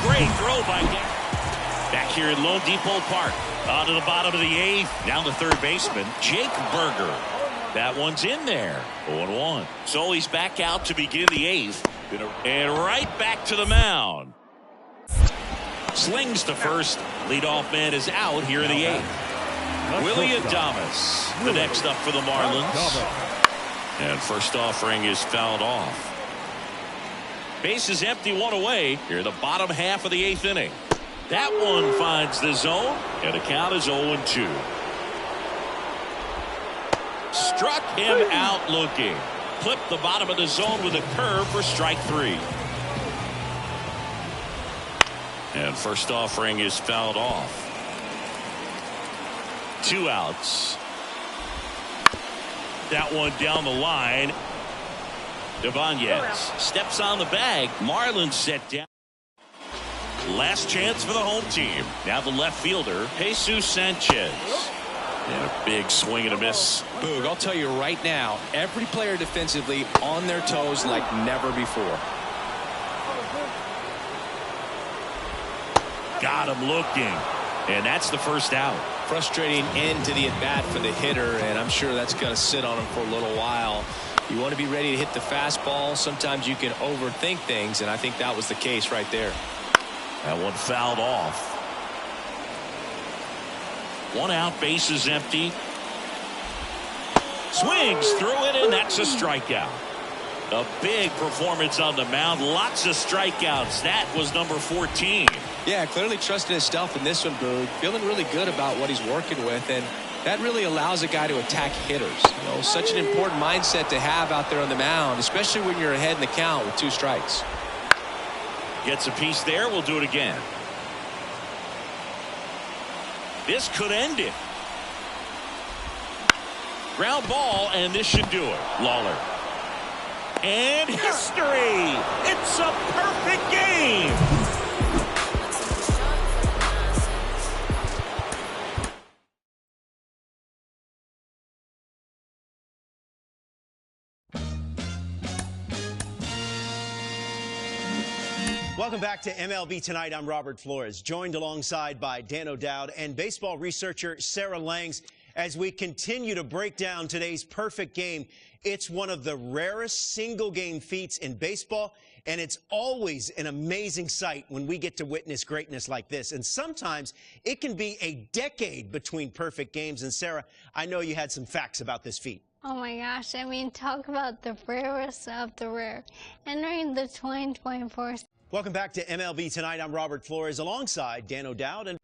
Great throw by Garrett. Back here at Lone Depot Park. On to the bottom of the 8th. Now the third baseman, Jake Berger. That one's in there. 0-1. So he's back out to begin the 8th. And right back to the mound. Slings to first. Leadoff man is out here in the 8th. Willie Adames, the next up for the Marlins. And first offering is fouled off. Base is empty, 1 away. Here in the bottom half of the 8th inning. That one finds the zone, and the count is 0-2. Struck him out looking. Clipped the bottom of the zone with a curve for strike 3. And first offering is fouled off. 2 outs. That one down the line. Ibanez steps on the bag. Marlins set down. Last chance for the home team. Now the left fielder, Jesus Sanchez. And a big swing and a miss. Boog, I'll tell you right now, every player defensively on their toes like never before. Got him looking. And that's the first out. Frustrating end to the at-bat for the hitter, and I'm sure that's going to sit on him for a little while. You want to be ready to hit the fastball. Sometimes you can overthink things, and I think that was the case right there. That one fouled off. 1 out, base is empty. Swings through it, and that's a strikeout. A big performance on the mound. Lots of strikeouts. That was number 14. Yeah, clearly trusting his stuff in this one, Boog. Feeling really good about what he's working with, and that really allows a guy to attack hitters. You know, such an important mindset to have out there on the mound, especially when you're ahead in the count with 2 strikes. Gets a piece there. We'll do it again. This could end it. Ground ball, and this should do it. Lawler. And history. It's a perfect game. Welcome back to MLB Tonight. I'm Robert Flores, joined alongside by Dan O'Dowd and baseball researcher Sarah Langs as we continue to break down today's perfect game. It's one of the rarest single-game feats in baseball, and it's always an amazing sight when we get to witness greatness like this. And sometimes it can be a decade between perfect games. And Sarah, I know you had some facts about this feat. Oh my gosh, I mean, talk about the rarest of the rare. Entering the 2024. Welcome back to MLB Tonight. I'm Robert Flores alongside Dan O'Dowd. And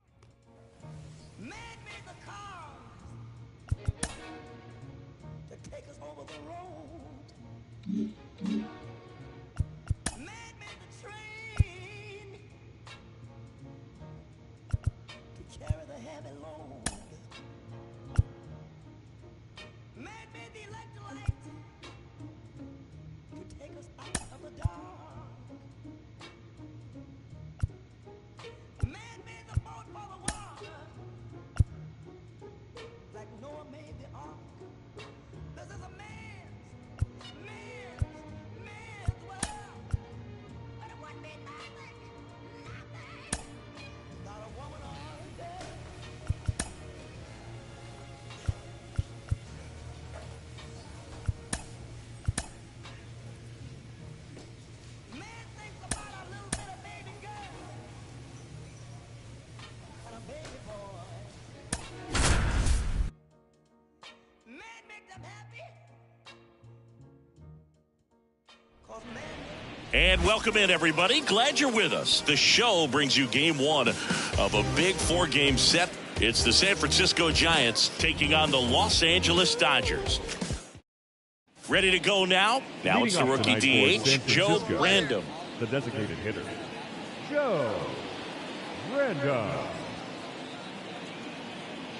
And welcome in, everybody. Glad you're with us. The show brings you game one of a big four-game set. It's the San Francisco Giants taking on the Los Angeles Dodgers. Ready to go now? Now it's the rookie DH, Joe Random. The designated hitter, Joe Random.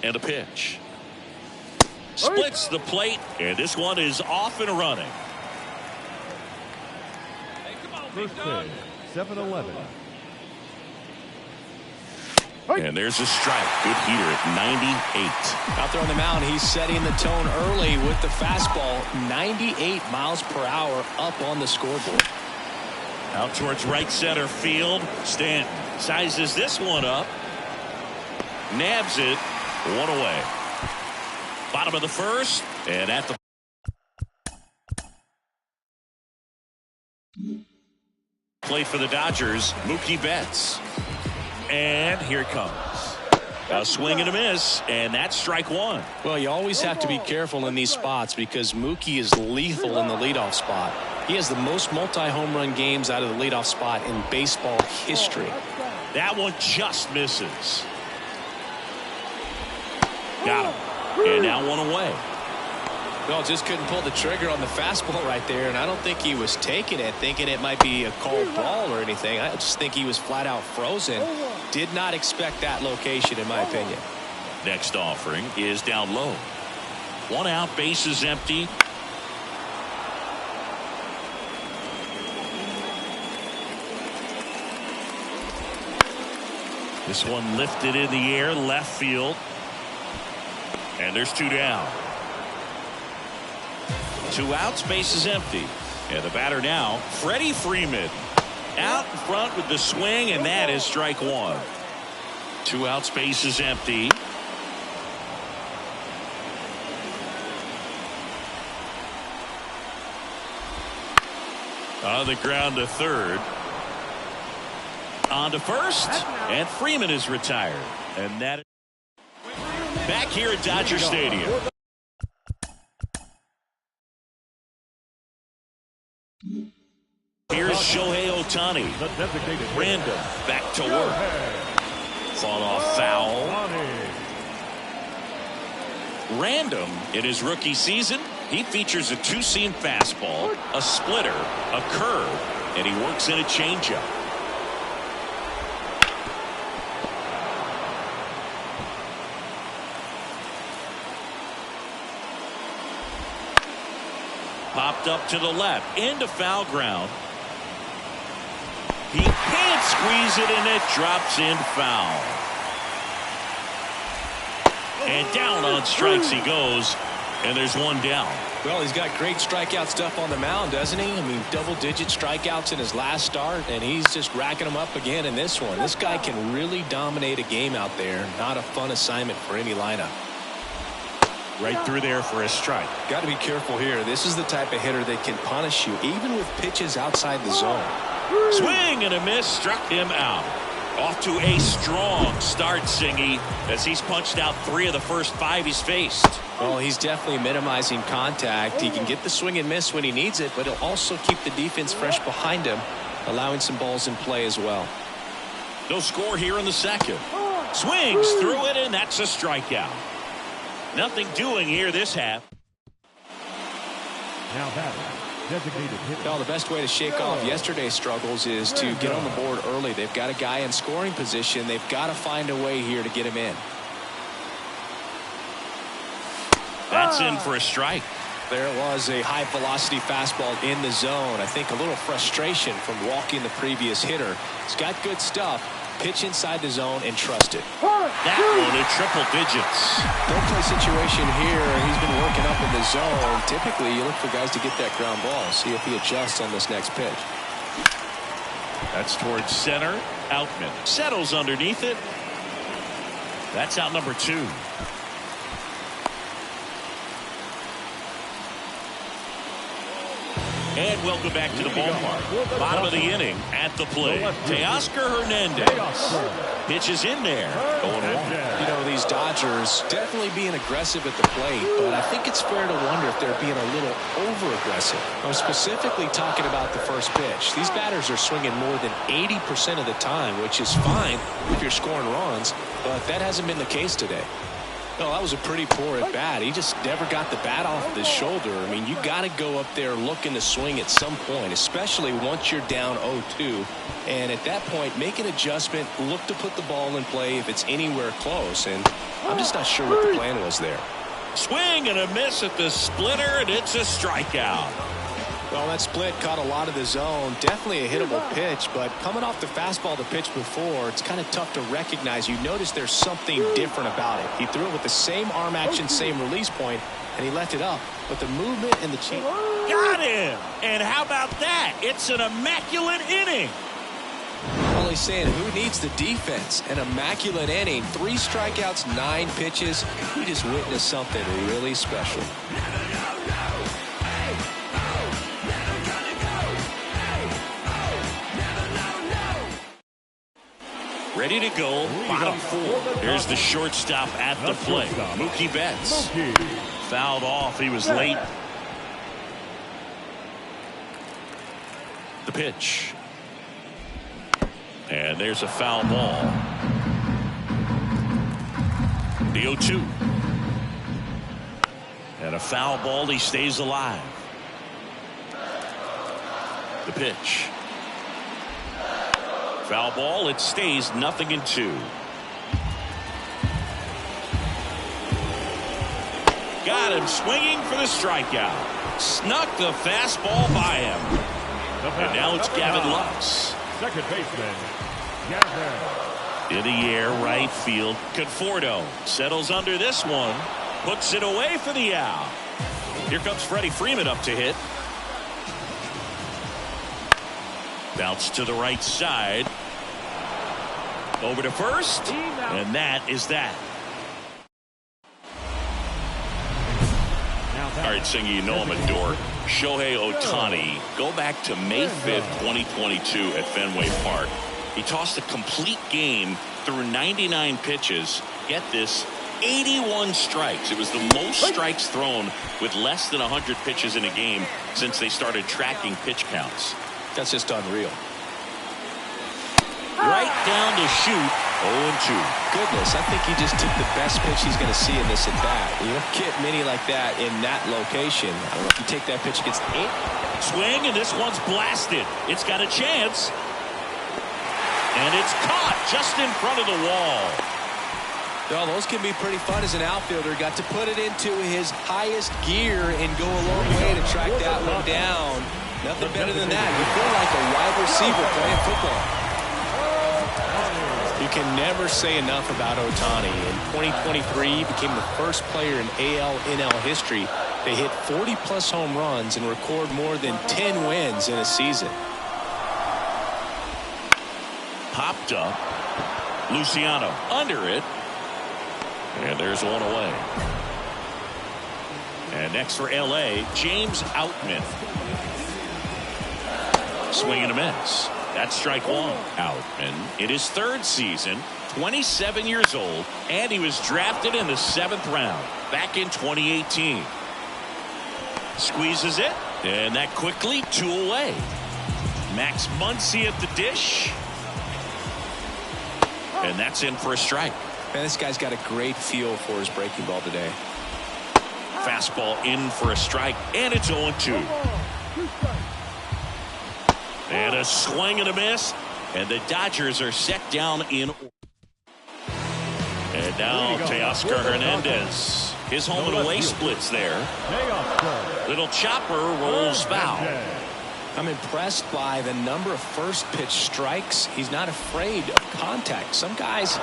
And a pitch. Splits the plate, and this one is off and running. First pitch, 7-11. And there's a strike. Good heater at 98. Out there on the mound, he's setting the tone early with the fastball. 98 miles per hour up on the scoreboard. Out towards right center field. Stanton sizes this one up. Nabs it. One away. Bottom of the first. And at the plate for the Dodgers, Mookie Betts. And here it comes. A swing and a miss, and that's strike one. Well, you always have to be careful in these spots because Mookie is lethal in the leadoff spot. He has the most multi-home run games out of the leadoff spot in baseball history. That one just misses. Got him. And now one away. Well, just couldn't pull the trigger on the fastball right there, and I don't think he was taking it, thinking it might be a called ball or anything. I just think he was flat out frozen. Did not expect that location, in my opinion. Next offering is down low. One out, bases empty. This one lifted in the air, left field. And there's two down. Two outs, bases empty. And the batter now, Freddie Freeman. Out in front with the swing, and that is strike one. Two outs, bases empty. On the ground to third. On to first, and Freeman is retired. And that is back here at Dodger Stadium. Here's Shohei Ohtani. Random back to work. Fought off foul. Random in his rookie season, he features a two-seam fastball, a splitter, a curve, and he works in a changeup. Popped up to the left, into foul ground. He can't squeeze it, and it drops in foul. And down on strikes he goes, and there's one down. Well, he's got great strikeout stuff on the mound, doesn't he? I mean, double-digit strikeouts in his last start, and he's just racking them up again in this one. This guy can really dominate a game out there. Not a fun assignment for any lineup. Right through there for a strike. Got to be careful here. This is the type of hitter that can punish you, even with pitches outside the zone. Swing and a miss, struck him out. Off to a strong start, Singy, as he's punched out 3 of the first 5 he's faced. Well, he's definitely minimizing contact. He can get the swing and miss when he needs it, but he'll also keep the defense fresh behind him, allowing some balls in play as well. No score here in the second. Swings through it, and that's a strikeout. Nothing doing here this half. Now batting, designated hitter. Well, the best way to shake off yesterday's struggles is to get on the board early. They've got a guy in scoring position. They've got to find a way here to get him in. That's in for a strike. There was a high-velocity fastball in the zone. I think a little frustration from walking the previous hitter. He's got good stuff. Pitch inside the zone and trust it. That one in triple digits. Don't play situation here. He's been working up in the zone. Typically, you look for guys to get that ground ball. See if he adjusts on this next pitch. That's towards center. Outman settles underneath it. That's out number 2. And welcome back to the ballpark. Bottom of the inning at the plate. Teoscar Hernandez. Pitch is in there. Going on. You know, these Dodgers definitely being aggressive at the plate, but I think it's fair to wonder if they're being a little over-aggressive. I'm specifically talking about the first pitch. These batters are swinging more than 80% of the time, which is fine if you're scoring runs, but that hasn't been the case today. No, that was a pretty poor at bat. He just never got the bat off of his shoulder. I mean, you got to go up there looking to swing at some point, especially once you're down 0-2. And at that point, make an adjustment, look to put the ball in play if it's anywhere close. And I'm just not sure what the plan was there. Swing and a miss at the splitter, and it's a strikeout. Well, that split caught a lot of the zone. Definitely a hittable pitch, but coming off the fastball the pitch before, it's kind of tough to recognize. You notice there's something different about it. He threw it with the same arm action, same release point, and he left it up. But the movement and the change. Got him! And how about that? It's an immaculate inning. Well, he's saying who needs the defense? An immaculate inning. 3 strikeouts, 9 pitches. We just witnessed something really special. Ready to go, bottom 4. Here's the shortstop at the plate. Mookie Betts. Fouled off. He was late. The pitch. And there's a foul ball. The 0-2. And a foul ball. He stays alive. The pitch. Foul ball. It stays 0-2. Got him swinging for the strikeout. Snuck the fastball by him. And now it's Gavin Lux. Second baseman, Gavin. In the air, right field. Conforto settles under this one. Puts it away for the out. Here comes Freddie Freeman up to hit. Bounce to the right side. Over to first. And that is that. All right, Singy, you know I'm a dork. Shohei Ohtani, go back to May 5th, 2022 at Fenway Park. He tossed a complete game through 99 pitches. Get this, 81 strikes. It was the most strikes thrown with less than 100 pitches in a game since they started tracking pitch counts. That's just unreal. Right down to shoot. 0-2. Goodness, I think he just took the best pitch he's going to see in this at bat. You don't get many like that in that location. I don't know if you take that pitch against 8. Swing, and this one's blasted. It's got a chance. And it's caught just in front of the wall. Well, those can be pretty fun as an outfielder. Got to put it into his highest gear and go a long way to track that one down. Nothing better than that. You feel like a wide receiver playing football. You can never say enough about Ohtani. In 2023, he became the first player in AL/NL history to hit 40-plus home runs and record more than 10 wins in a season. Popped up. Luciano under it. And there's one away. And next for L.A., James Outman. Swing and a miss. That's strike one. Outman in his 3rd season, 27 years old, and he was drafted in the 7th round back in 2018. Squeezes it, and that quickly 2 away. Max Muncy at the dish. And that's in for a strike. Man, this guy's got a great feel for his breaking ball today. Fastball in for a strike, and it's 0-2. And a swing and a miss, and the Dodgers are set down in. And now Teoscar Hernandez. His home and away splits there. Little chopper rolls foul. I'm impressed by the number of first pitch strikes. He's not afraid of contact. Some guys,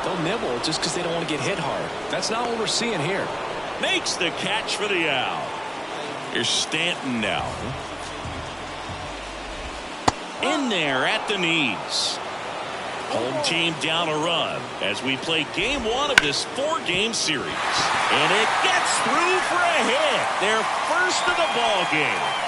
they'll nibble just because they don't want to get hit hard. That's not what we're seeing here. Makes the catch for the out. Here's Stanton now. In there at the knees. Home team down a run as we play game 1 of this 4-game series. And it gets through for a hit. Their first of the ball game.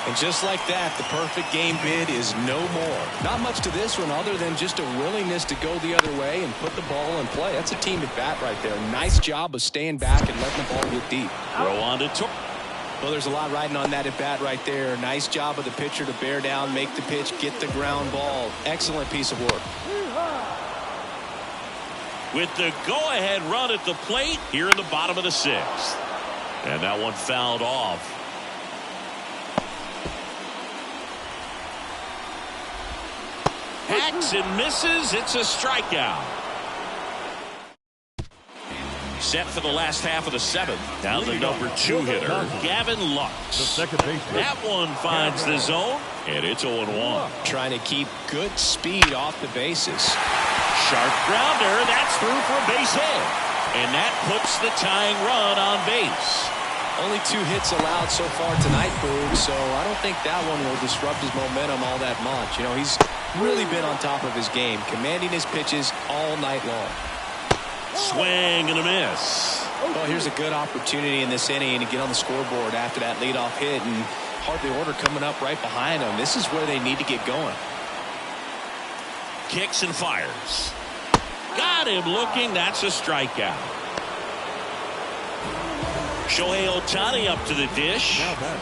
And just like that, the perfect game bid is no more. Not much to this one other than just a willingness to go the other way and put the ball in play. That's a team at bat right there. Nice job of staying back and letting the ball get deep. Throw on to Torres. Well, there's a lot riding on that at bat right there. Nice job of the pitcher to bear down, make the pitch, get the ground ball. Excellent piece of work. With the go-ahead run at the plate here in the bottom of the 6th. And that one fouled off. Hacks and misses. It's a strikeout. Set for the last half of the 7th. Now the number 2 hitter, Gavin Lux. That one finds the zone, and it's 0-1. Trying to keep good speed off the bases. Sharp grounder. That's through for a base hit. And that puts the tying run on base. Only 2 hits allowed so far tonight, Boog, so I don't think that one will disrupt his momentum all that much. You know, he's really been on top of his game, commanding his pitches all night long. Swing and a miss. Well, here's a good opportunity in this inning to get on the scoreboard after that leadoff hit, and hardly order coming up right behind them. This is where they need to get going. Kicks and fires. Got him looking. That's a strikeout. Shohei Ohtani up to the dish.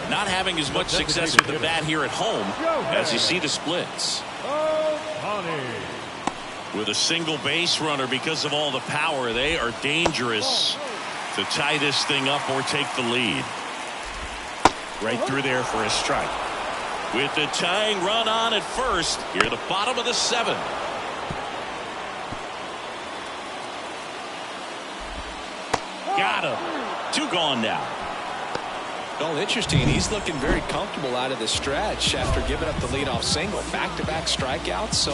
Not having as much success with the bat here at home as you see the splits. With a single base runner because of all the power, they are dangerous to tie this thing up or take the lead. Right through there for a strike. With the tying run on at first, here at the bottom of the 7th. Got him. 2 gone now. Well, interesting. He's looking very comfortable out of the stretch after giving up the leadoff single. Back-to-back strikeouts, so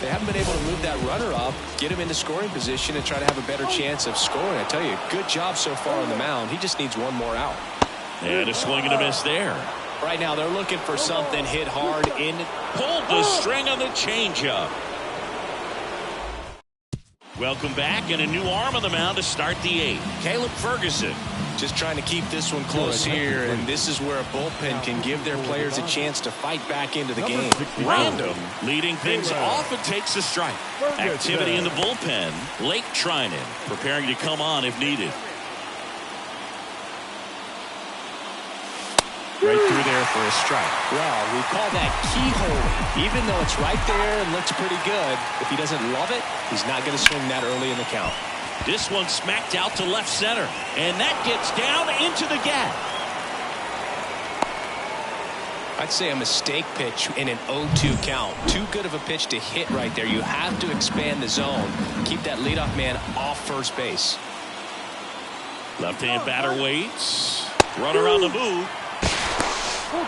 they haven't been able to move that runner up, get him into scoring position, and try to have a better chance of scoring. I tell you, good job so far on the mound. He just needs one more out. And a swing and a miss there. Right now, they're looking for something hit hard in. Pulled the string on the changeup. Welcome back, and a new arm on the mound to start the 8th. Caleb Ferguson. Just trying to keep this one close here, and this is where a bullpen can give their players a chance to fight back into the game. Random leading things off and takes a strike. Activity in the bullpen. Lake Trinan preparing to come on if needed. Right through there for a strike. Well, we call that keyhole. Even though it's right there and looks pretty good, if he doesn't love it, he's not going to swing that early in the count. This one smacked out to left center, and that gets down into the gap. I'd say a mistake pitch in an 0-2 count. Too good of a pitch to hit right there. You have to expand the zone. Keep that leadoff man off first base. Left-hand batter waits. Runner on the move.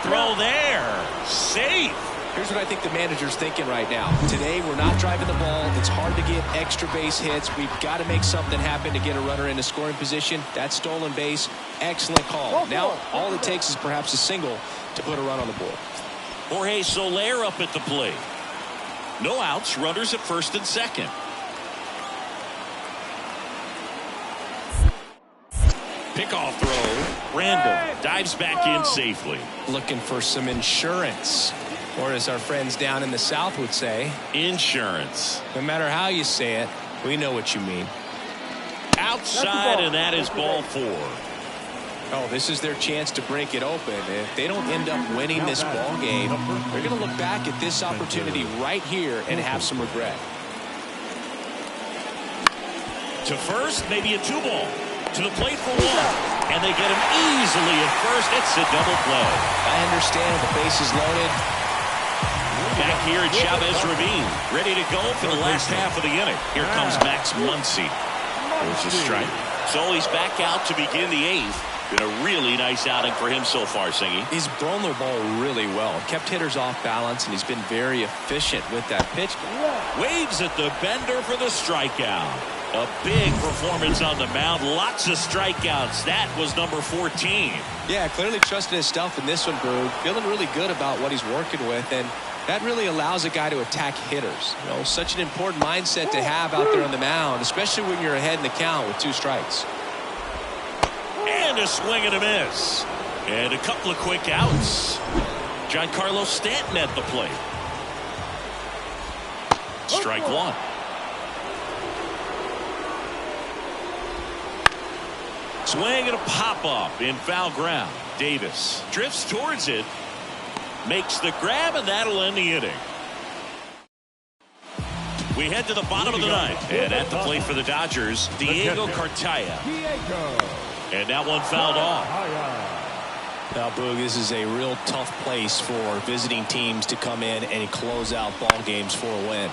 Throw there. Safe. Here's what I think the manager's thinking right now. Today, we're not driving the ball. It's hard to get extra base hits. We've got to make something happen to get a runner into scoring position. That stolen base, excellent call. Now, all it takes is perhaps a single to put a run on the board. Jorge Soler up at the plate. No outs, runners at first and second. Pickoff throw. Random dives back in safely. Looking for some insurance. Or as our friends down in the South would say, insurance. No matter how you say it, we know what you mean. Outside, and that is ball 4. Oh, this is their chance to break it open. If they don't end up winning this ball game, they're going to look back at this opportunity right here and have some regret. To first, maybe a 2 ball. To the plate for one. And they get him easily at first. It's a double play. I understand the base is loaded. Back here at Chavez Ravine. Ready to go for the last half of the inning. Here comes Max Muncy. There's a strike. So he's back out to begin the eighth. Been a really nice outing for him so far, Singy. He's thrown the ball really well. Kept hitters off balance, and he's been very efficient with that pitch. Waves at the bender for the strikeout. A big performance on the mound. Lots of strikeouts. That was number 14. Yeah, clearly trusting his stuff in this one, Boog. Feeling really good about what he's working with, and that really allows a guy to attack hitters. You know, such an important mindset to have out there on the mound, especially when you're ahead in the count with 2 strikes. And a swing and a miss. And a couple of quick outs. Giancarlo Stanton at the plate. Strike one. Swing and a pop-up in foul ground. Davis drifts towards it. Makes the grab, and that'll end the inning. We head to the bottom of the ninth. And at the plate for the Dodgers, Diego Cartaya. And that one fouled off. Now, Boog, this is a real tough place for visiting teams to come in and close out ball games for a win.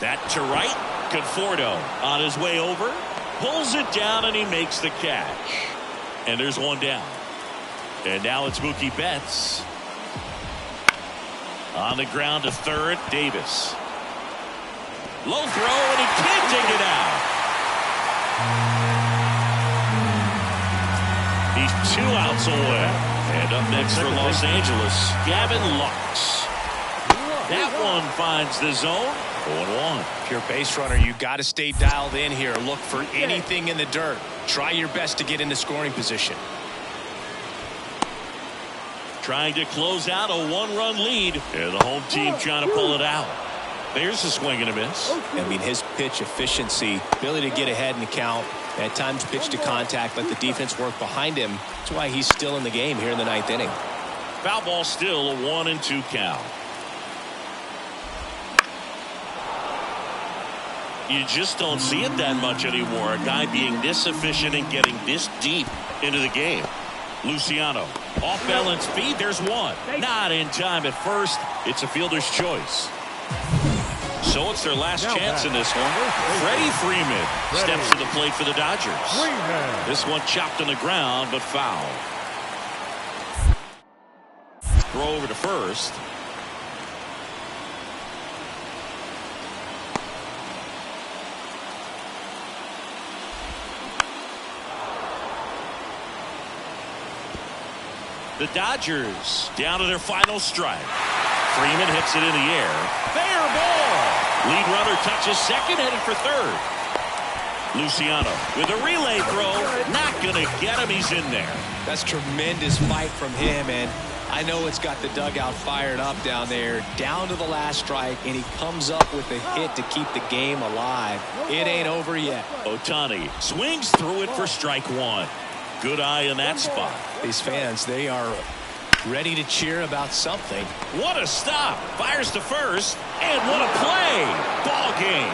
That to right. Conforto on his way over. Pulls it down, and he makes the catch. And there's one down. And now it's Mookie Betts. On the ground to third, Davis. Low throw, and he can't take it out. He's 2 outs away. And up next for Los Angeles, Gavin Lux. That one finds the zone. 0-1. If you're a base runner, you got to stay dialed in here. Look for anything in the dirt. Try your best to get into scoring position. Trying to close out a 1-run lead. And the home team trying to pull it out. There's a swing and a miss. I mean, his pitch efficiency, ability to get ahead in the count, at times pitch to contact, let the defense work behind him. That's why he's still in the game here in the 9th inning. Foul ball still a 1-2 count. You just don't see it that much anymore. A guy being this efficient and getting this deep into the game. Luciano, off balance feed. There's one. Not in time at first. It's a fielder's choice. So it's their last chance in this one. Freddie Freeman steps to the plate for the Dodgers. This one chopped on the ground, but foul. Throw over to first. The Dodgers down to their final strike. Freeman hits it in the air. Fair ball. Lead runner touches second, headed for third. Luciano with a relay throw. Not going to get him. He's in there. That's tremendous fight from him, and I know it's got the dugout fired up down there. Down to the last strike, and he comes up with a hit to keep the game alive. It ain't over yet. Ohtani swings through it for strike one. Good eye in that spot. These fans, they are ready to cheer about something. What a stop. Fires to first. And what a play. Ball game.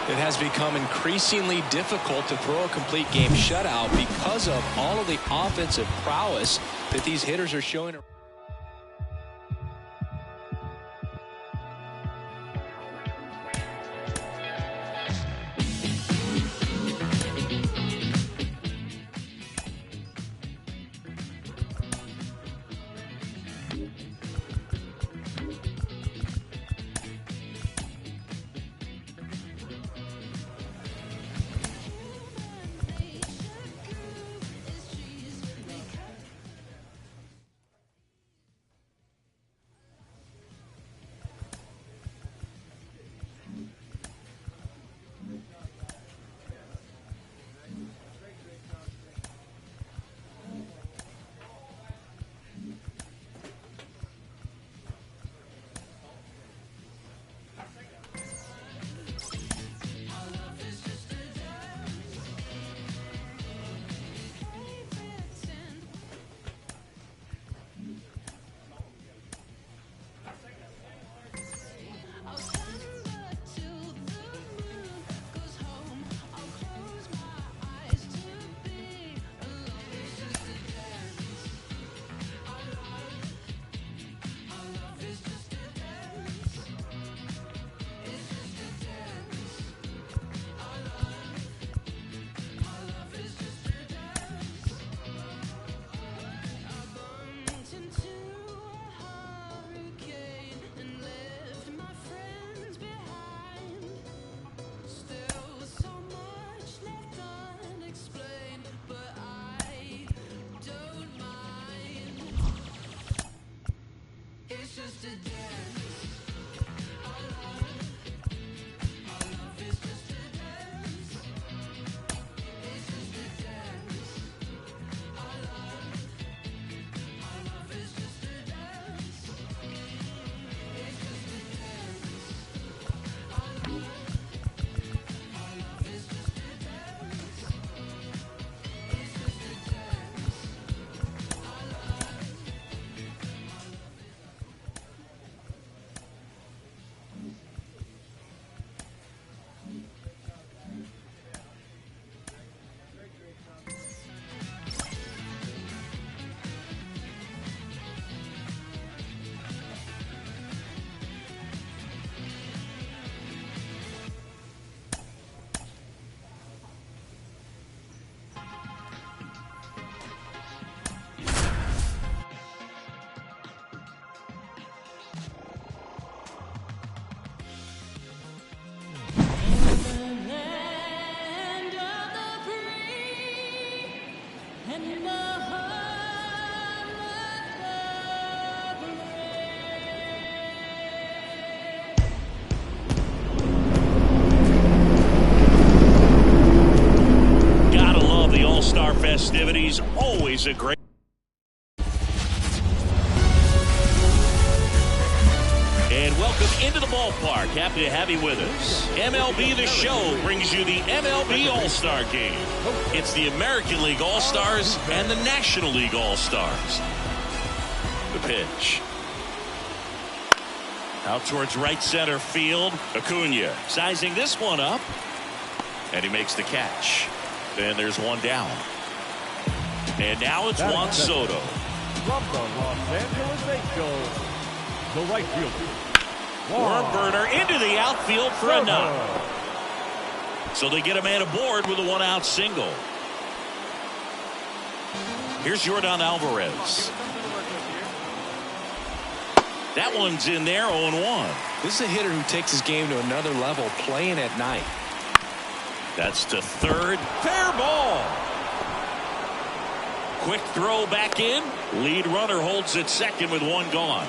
It has become increasingly difficult to throw a complete game shutout because of all of the offensive prowess that these hitters are showing. is always a great. And welcome into the ballpark. Happy to have you with us. MLB The Show brings you the MLB All-Star Game. It's the American League All-Stars and the National League All-Stars. The pitch. Out towards right center field. Acuna sizing this one up. And he makes the catch. And there's one down. And now it's Juan Soto. From the Los Angeles Angels, the right fielder. Worm burner into the outfield for a knock. So they get a man aboard with a one-out single. Here's Yordan Alvarez. That one's in there, 0-1. This is a hitter who takes his game to another level, playing at night. That's to third. Fair ball. Quick throw back in. Lead runner holds at second with one gone.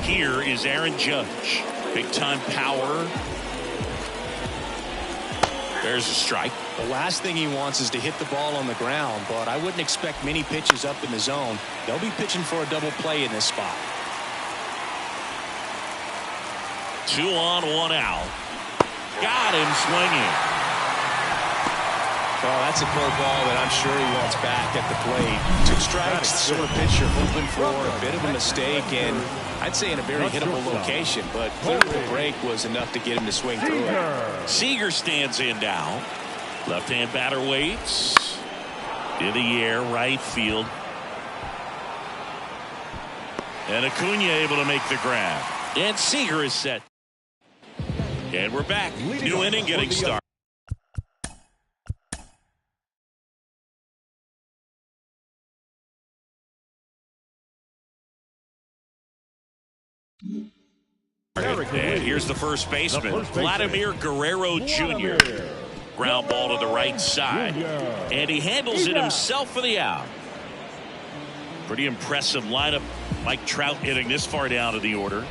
Here is Aaron Judge. Big time power. There's a strike. The last thing he wants is to hit the ball on the ground, but I wouldn't expect many pitches up in the zone. They'll be pitching for a double play in this spot. 2 on, 1 out. Got him swinging. Oh, that's a curveball that I'm sure he wants back at the plate. 2 strikes, sort of pitcher hoping for a bit of a mistake, and I'd say in a very hittable location, but clearly the break was enough to get him to swing through it. Seager stands in now. Left-hand batter waits. In the air, right field. And Acuna able to make the grab. And Seager is set. And we're back. New inning getting started. And here's the first baseman, Vladimir Guerrero Jr. Ground ball to the right side. And he handles it himself for the out. Pretty impressive lineup. Mike Trout hitting this far down to the order.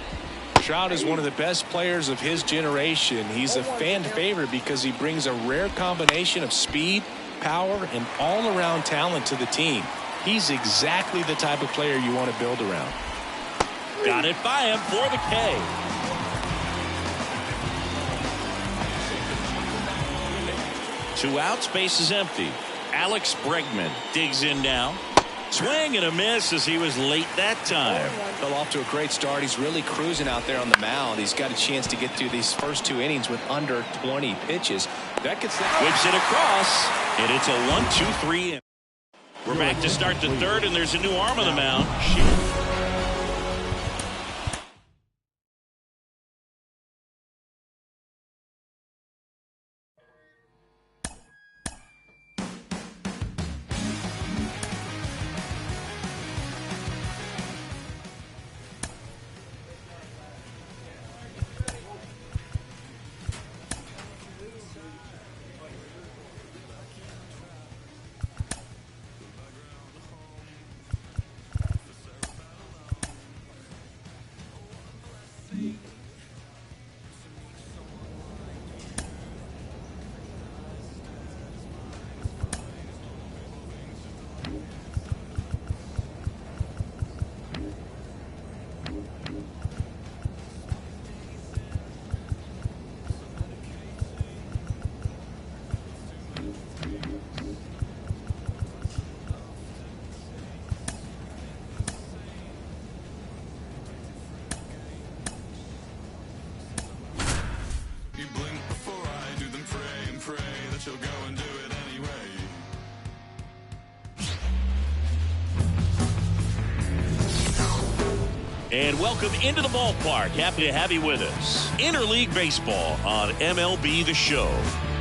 Trout is one of the best players of his generation. He's a fan favorite because he brings a rare combination of speed, power, and all-around talent to the team. He's exactly the type of player you want to build around. Got it by him for the K. Two outs, base is empty. Alex Bregman digs in now. Swing and a miss as he was late that time. Fell off to a great start. He's really cruising out there on the mound. He's got a chance to get through these first 2 innings with under 20 pitches. That gets whips it across, and it's a 1-2-3. We're back to start the third, and there's a new arm on the mound. And welcome into the ballpark. Happy to have you with us. Interleague Baseball on MLB The Show.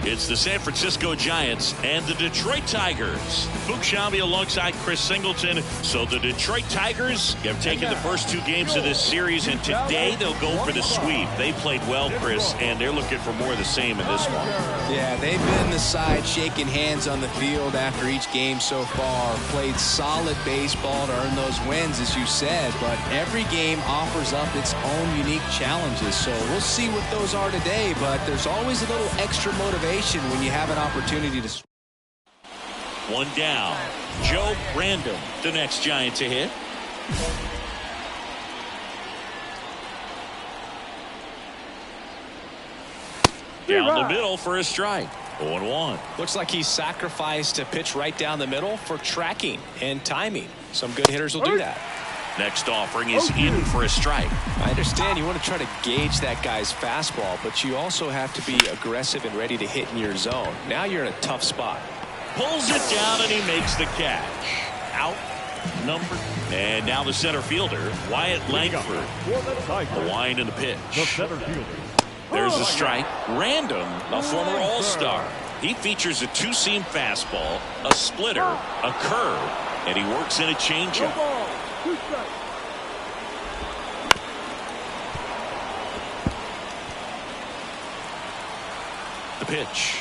It's the San Francisco Giants and the Detroit Tigers. Fuchs Shambi alongside Chris Singleton. So the Detroit Tigers have taken the first 2 games of this series, and today they'll go for the sweep. They played well, Chris, and they're looking for more of the same in this one. Yeah, they've been the side shaking hands on the field after each game so far. Played solid baseball to earn those wins, as you said, but every game offers up its own unique challenges. So we'll see what those are today, but there's always a little extra motivation when you have an opportunity to. One down. Joe Random, the next Giant to hit. Down the middle for a strike. 0-1. Looks like he sacrificed a pitch right down the middle for tracking and timing. Some good hitters will do that. Next offering is in for a strike. I understand you want to try to gauge that guy's fastball, but you also have to be aggressive and ready to hit in your zone. Now you're in a tough spot. Pulls it down and he makes the catch. Out. Number. And now the center fielder, Wyatt Langford. The wind and the pitch. The center fielder. There's a strike. Random, a former All-Star. He features a two-seam fastball, a splitter, a curve, and he works in a changeup. The pitch.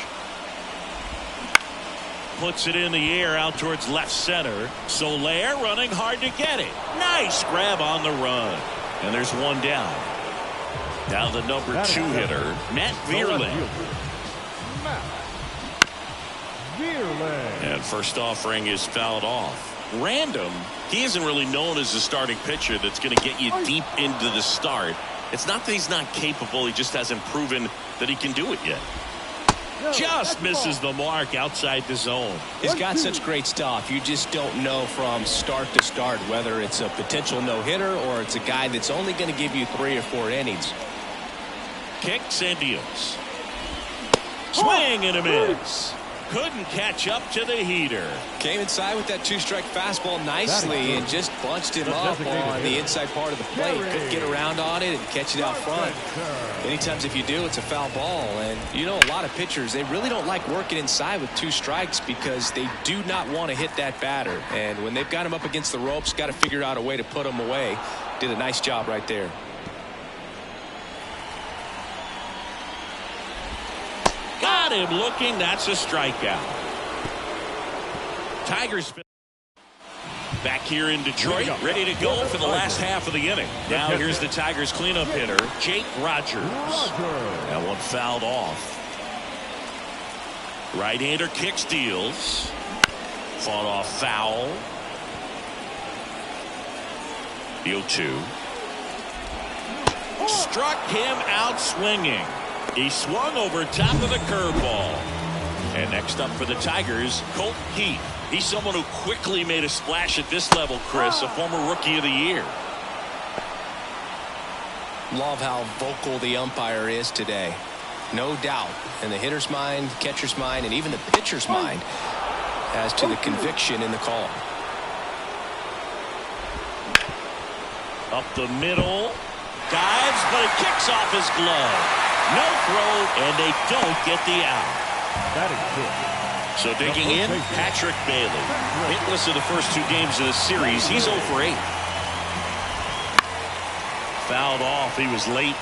Puts it in the air out towards left center. Soler running hard to get it. Nice grab on the run. And there's one down. Now the number 2 hitter, Matt Vierling. And first offering is fouled off. Random, he isn't really known as a starting pitcher that's going to get you deep into the start. It's not that he's not capable, he just hasn't proven that he can do it yet. Just misses the mark outside the zone. He's got such great stuff. You just don't know from start to start whether it's a potential no-hitter or it's a guy that's only going to give you 3 or 4 innings. Kicks and deals. Swing and a miss. Couldn't catch up to the heater. Came inside with that 2-strike fastball nicely and just bunched him up on the inside part of the plate. Couldn't get around on it and catch it out front. Many times if you do, it's a foul ball. And you know, a lot of pitchers, they really don't like working inside with 2 strikes because they do not want to hit that batter. And when they've got him up against the ropes, got to figure out a way to put him away. Did a nice job right there. Got him looking. That's a strikeout. Tigers back here in Detroit, ready to go for the last half of the inning. Now here's the Tigers cleanup hitter, Jake Rogers. That one fouled off. Right-hander kicks, deals. Fought off foul. The 0-2. Struck him out swinging. He swung over top of the curveball. And next up for the Tigers, Colt Heath. He's someone who quickly made a splash at this level, Chris, a former Rookie of the Year. Love how vocal the umpire is today. No doubt in the hitter's mind, catcher's mind, and even the pitcher's mind as to the conviction in the call. Up the middle. Dives, but it kicks off his glove. No throw, and they don't get the out. That is good. So digging in, Patrick Bailey. Hitless in the first 2 games of the series. He's 0 for 8. Fouled off. He was late.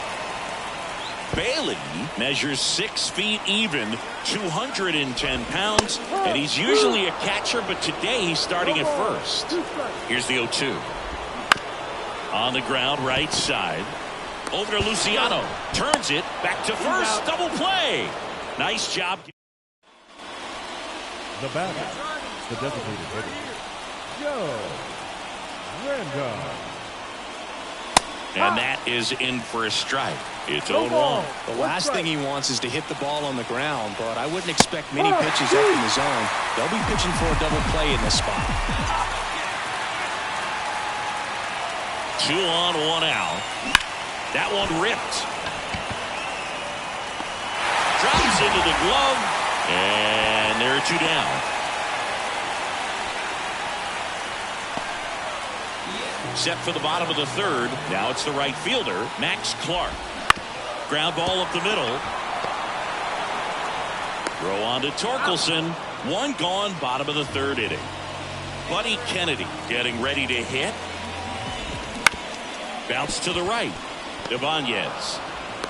Bailey measures 6 feet even, 210 pounds, and he's usually a catcher, but today he's starting at first. Here's the 0-2. On the ground, right side. Over to Luciano. Turns it back to first. Double play. Nice job. The batter, the designated hitter, Joe Random. And that is in for a strike. It's 0-1. The last thing he wants is to hit the ball on the ground, but I wouldn't expect many pitches up in the zone. They'll be pitching for a double play in this spot. 2 on, 1 out. That one ripped. Drops into the glove. And there are 2 down. Set for the bottom of the 3rd. Now it's the right fielder, Max Clark. Ground ball up the middle. Throw on to Torkelson. 1 gone, bottom of the 3rd inning. Buddy Kennedy getting ready to hit. Bounce to the right. Ibanez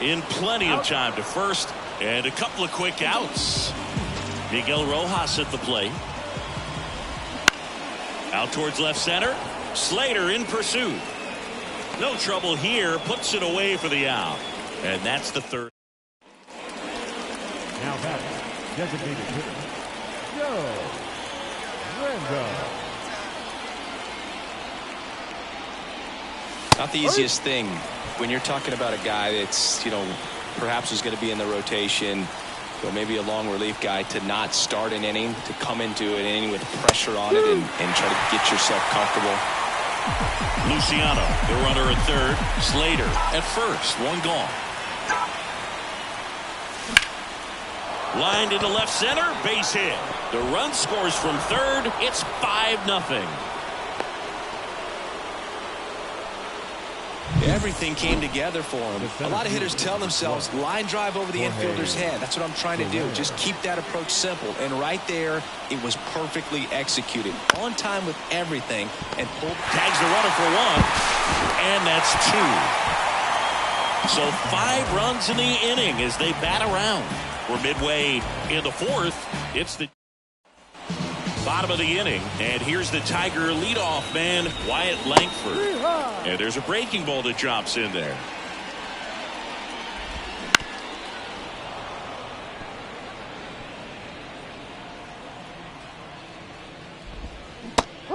in plenty of time to first, and a couple of quick outs. Miguel Rojas at the plate. Out towards left center. Slater in pursuit. No trouble here. Puts it away for the out. And that's the 3rd. Now batting, designated hitter, Joe Not the easiest thing when you're talking about a guy that's, perhaps is going to be in the rotation, or maybe a long relief guy, to not start an inning, to come into an inning with pressure on it and try to get yourself comfortable. Luciano, the runner at third. Slater at first. One gone. Lined into left center. Base hit. The run scores from third. It's 5-0. Everything came together for him. A lot of hitters tell themselves, line drive over the infielder's head. That's what I'm trying to do. Just keep that approach simple. And right there, it was perfectly executed. On time with everything. And tags the runner for one. And that's 2. So 5 runs in the inning as they bat around. We're midway in the 4th. It's the bottom of the inning, and here's the Tiger leadoff man, Wyatt Langford. And there's a breaking ball that drops in there.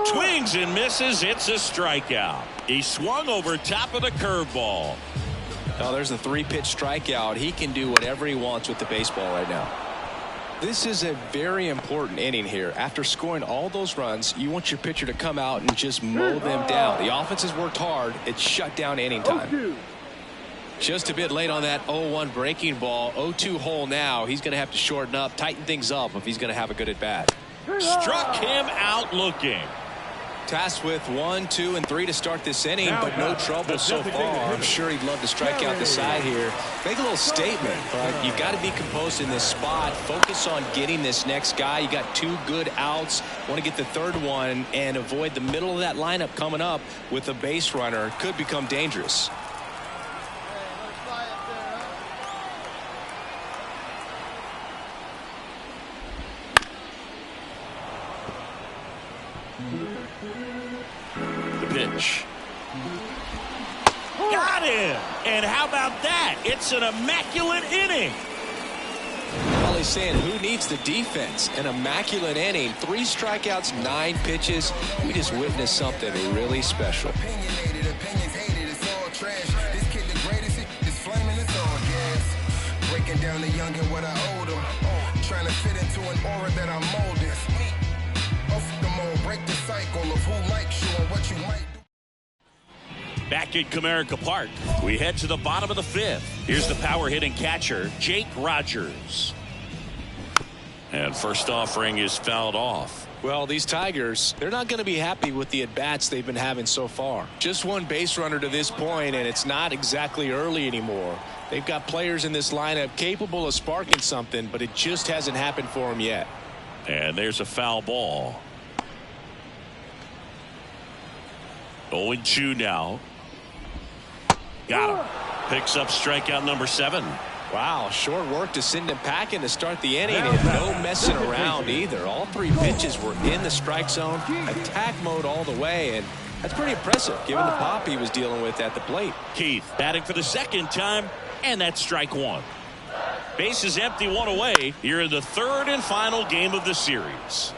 Swings and misses. It's a strikeout. He swung over top of the curveball. Oh, there's a 3-pitch strikeout. He can do whatever he wants with the baseball right now. This is a very important inning here. After scoring all those runs, you want your pitcher to come out and just mow them down. The offense has worked hard. It's shut down inning time. Just a bit late on that 0-1 breaking ball. 0-2 hole now. He's going to have to shorten up, tighten things up if he's going to have a good at-bat. Struck him out looking. Tasked with 1, 2, and 3 to start this inning, but no trouble so far. I'm sure he'd love to strike out the side here. Make a little statement, but you've got to be composed in this spot. Focus on getting this next guy. You got 2 good outs. Want to get the 3rd one and avoid the middle of that lineup coming up with a base runner. Could become dangerous. The pitch. Got him! And how about that? It's an immaculate inning. Well, he's saying who needs the defense? An immaculate inning. 3 strikeouts, 9 pitches. We just witnessed something really special. Breaking down the young and what I owed him. Trying to fit into an aura that I'm molded. Break the cycle of who likes you and what you might do. Back at Comerica Park, we head to the bottom of the 5th. Here's the power hitting catcher, Jake Rogers. And first offering is fouled off. Well, these Tigers, they're not going to be happy with the at-bats they've been having so far. Just 1 base runner to this point, and it's not exactly early anymore. They've got players in this lineup capable of sparking something, but it just hasn't happened for them yet. And there's a foul ball. 0-2 now. Got him. Picks up strikeout number 7. Wow, short work to send him packing to start the inning, and no messing around either. All 3 pitches were in the strike zone, attack mode all the way, and that's pretty impressive given the pop he was dealing with at the plate. Keith batting for the 2nd time, and that's strike 1. Base is empty, 1 away. Here in the 3rd and final game of the series.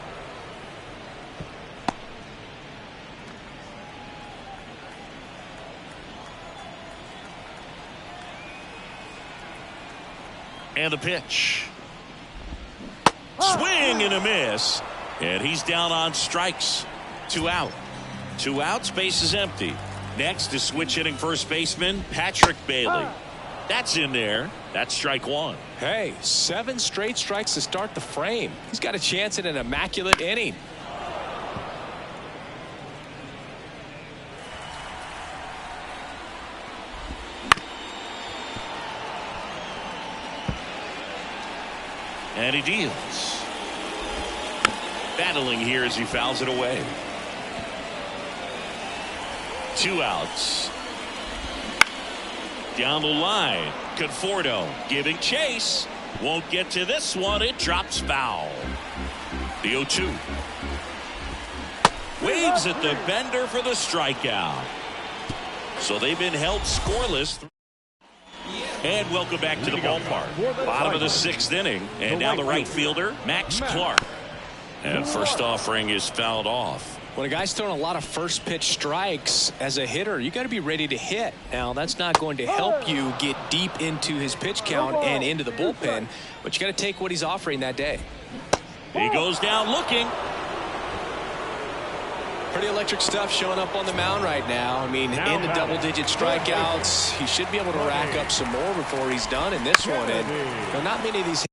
And the pitch. Swing and a miss. And he's down on strikes. 2 out. 2 outs, base is empty. Next is switch hitting first baseman Patrick Bailey. That's in there. That's strike 1. Hey, 7 straight strikes to start the frame. He's got a chance at an immaculate inning. And he deals. Battling here as he fouls it away. 2 outs. Down the line. Conforto giving chase. Won't get to this one. It drops foul. The 0-2. Waves at the bender for the strikeout. So they've been held scoreless. And welcome back to the ballpark. Bottom of the 6th inning. And now the right fielder, Max Clark. And first offering is fouled off. When a guy's throwing a lot of first pitch strikes as a hitter, you got to be ready to hit. Now, that's not going to help you get deep into his pitch count and into the bullpen, but you got to take what he's offering that day. He goes down looking. Pretty electric stuff showing up on the mound right now. I mean, in the double-digit strikeouts, he should be able to rack up some more before he's done in this one. And not many of these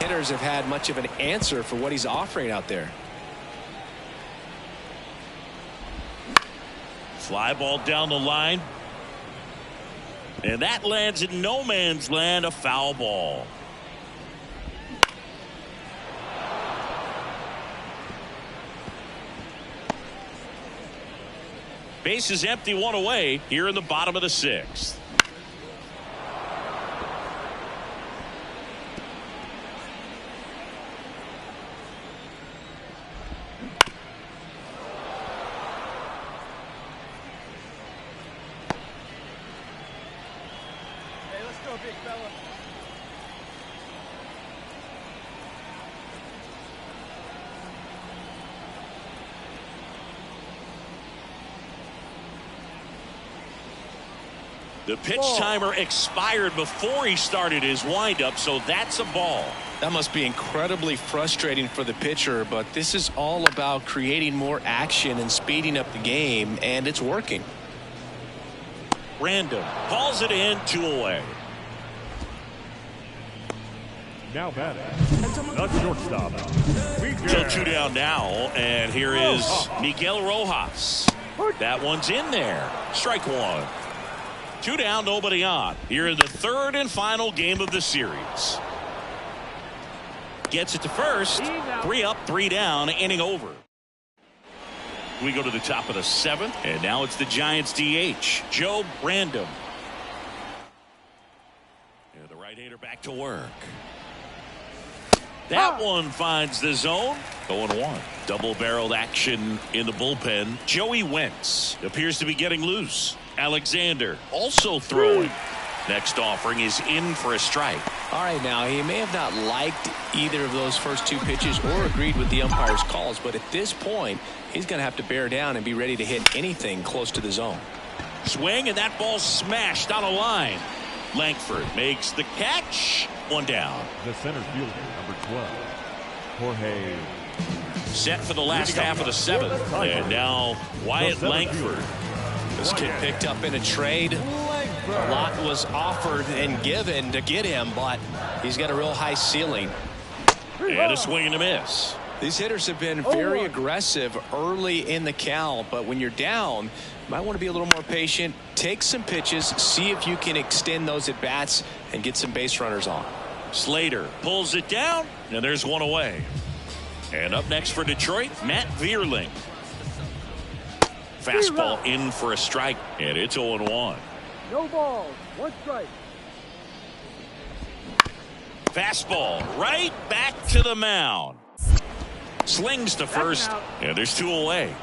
hitters have had much of an answer for what he's offering out there. Fly ball down the line. And that lands in no man's land, a foul ball. Base is empty, one away here in the bottom of the sixth. The pitch timer expired before he started his windup, so that's a ball. That must be incredibly frustrating for the pitcher, but this is all about creating more action and speeding up the game, and it's working. Random calls it in, 2 away. Now batting, the shortstop. So 2 down now, and here is Miguel Rojas. That one's in there. Strike 1. 2 down, nobody on. Here in the third and final game of the series. Gets it to first. 3 up, 3 down, inning over. We go to the top of the 7th, and now it's the Giants DH, Joe Random. And the right-hander back to work. That one finds the zone. 0-1. Double-barreled action in the bullpen. Joey Wentz appears to be getting loose. Alexander also throwing. Next offering is in for a strike. All right, now he may have not liked either of those first 2 pitches or agreed with the umpire's calls, but at this point he's going to have to bear down and be ready to hit anything close to the zone. Swing, and that ball smashed on a line. Langford makes the catch. 1 down. The center fielder, number 12, Jorge. Set for the last half of the 7th, and now Wyatt Langford. This kid picked up in a trade. A lot was offered and given to get him, but he's got a real high ceiling. And a swing and a miss. These hitters have been very aggressive early in the count, but when you're down, you might want to be a little more patient. Take some pitches, see if you can extend those at bats and get some base runners on. Slater pulls it down, and there's 1 away. And up next for Detroit, Matt Vierling. Fastball in for a strike, and it's 0-1. No balls, 1 strike. Fastball right back to the mound. Slings to first, and there's 2 away.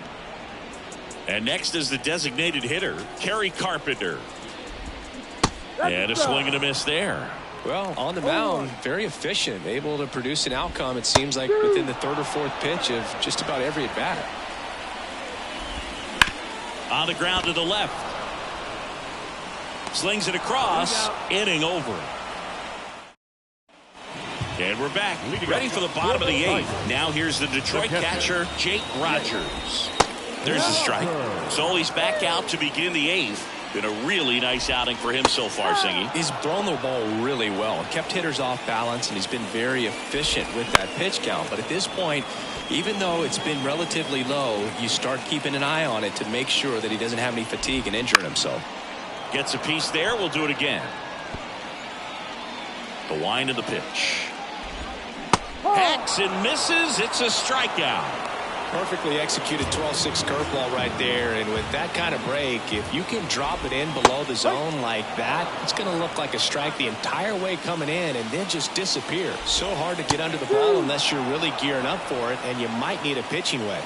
And next is the designated hitter, Kerry Carpenter. And a swing and a miss there. Well, on the mound, very efficient, able to produce an outcome, it seems like, within the 3rd or 4th pitch of just about every at-bat. On the ground to the left. Slings it across. Inning over. And we're back. Ready for the bottom of the 8th. Now here's the Detroit catcher, Jake Rogers. There's a strike. So he's back out to begin the 8th. Been a really nice outing for him so far, Singy. He's thrown the ball really well. Kept hitters off balance, and he's been very efficient with that pitch count. But at this point, even though it's been relatively low, you start keeping an eye on it to make sure that he doesn't have any fatigue and injuring himself. Gets a piece there. We'll do it again. The wind of the pitch. Hacks and misses. It's a strikeout. Perfectly executed 12-6 curveball right there, and with that kind of break, if you can drop it in below the zone like that, it's going to look like a strike the entire way coming in and then just disappear. So hard to get under the ball unless you're really gearing up for it, and you might need a pitching wedge.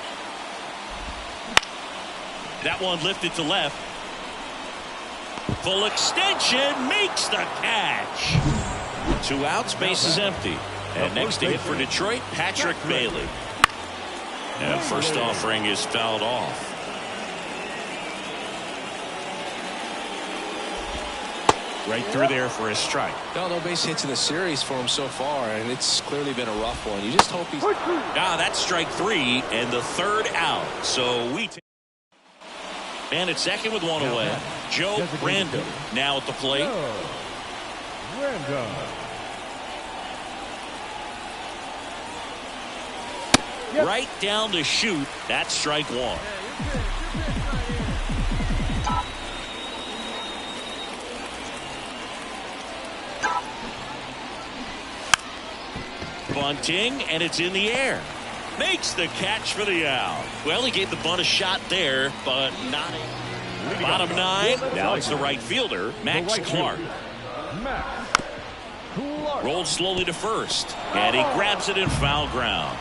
That one lifted to left. Full extension, makes the catch. 2 outs, base is empty. And next to hit for Detroit, Patrick Bailey. And first offering is fouled off. Right through there for a strike. No base hits in the series for him so far, and it's clearly been a rough one. You just hope he's... That's strike 3 and the 3rd out. So we take... And at second with 1 away. Joe Brando now at the plate. Right down to shoot. That's strike 1. Bunting, and it's in the air. Makes the catch for the out. Well, he gave the bunt a shot there, but not a... Bottom 9. Now it's the right fielder, Max Clark. Rolled slowly to first, and he grabs it in foul ground.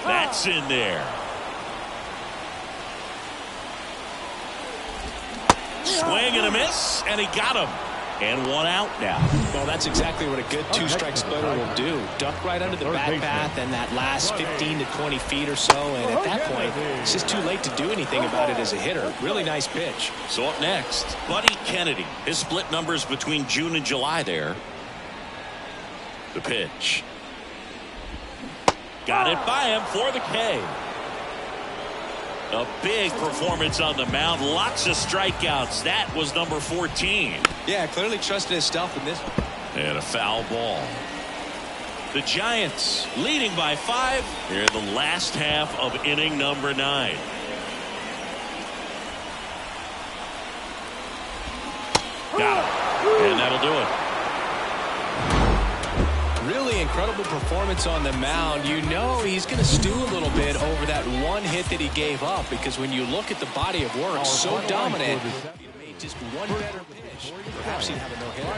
That's in there. Swing and a miss, and he got him. And 1 out now. Well, that's exactly what a good 2-strike splitter will do. Duck right under the bat path and that last 15 to 20 feet or so. And at that point, it's just too late to do anything about it as a hitter. Really nice pitch. So up next, Buddy Kennedy. His split numbers between June and July there. The pitch. Got it by him for the K. A big performance on the mound. Lots of strikeouts. That was number 14. Yeah, clearly trusted his stuff in this. And a foul ball. The Giants leading by 5 here in the last half of inning number 9. Got him. And that'll do it. Really incredible performance on the mound. You know he's going to stew a little bit over that 1 hit that he gave up, because when you look at the body of work, so dominant, he made just 1 better pitch. Perhaps he'd have a no-hitter.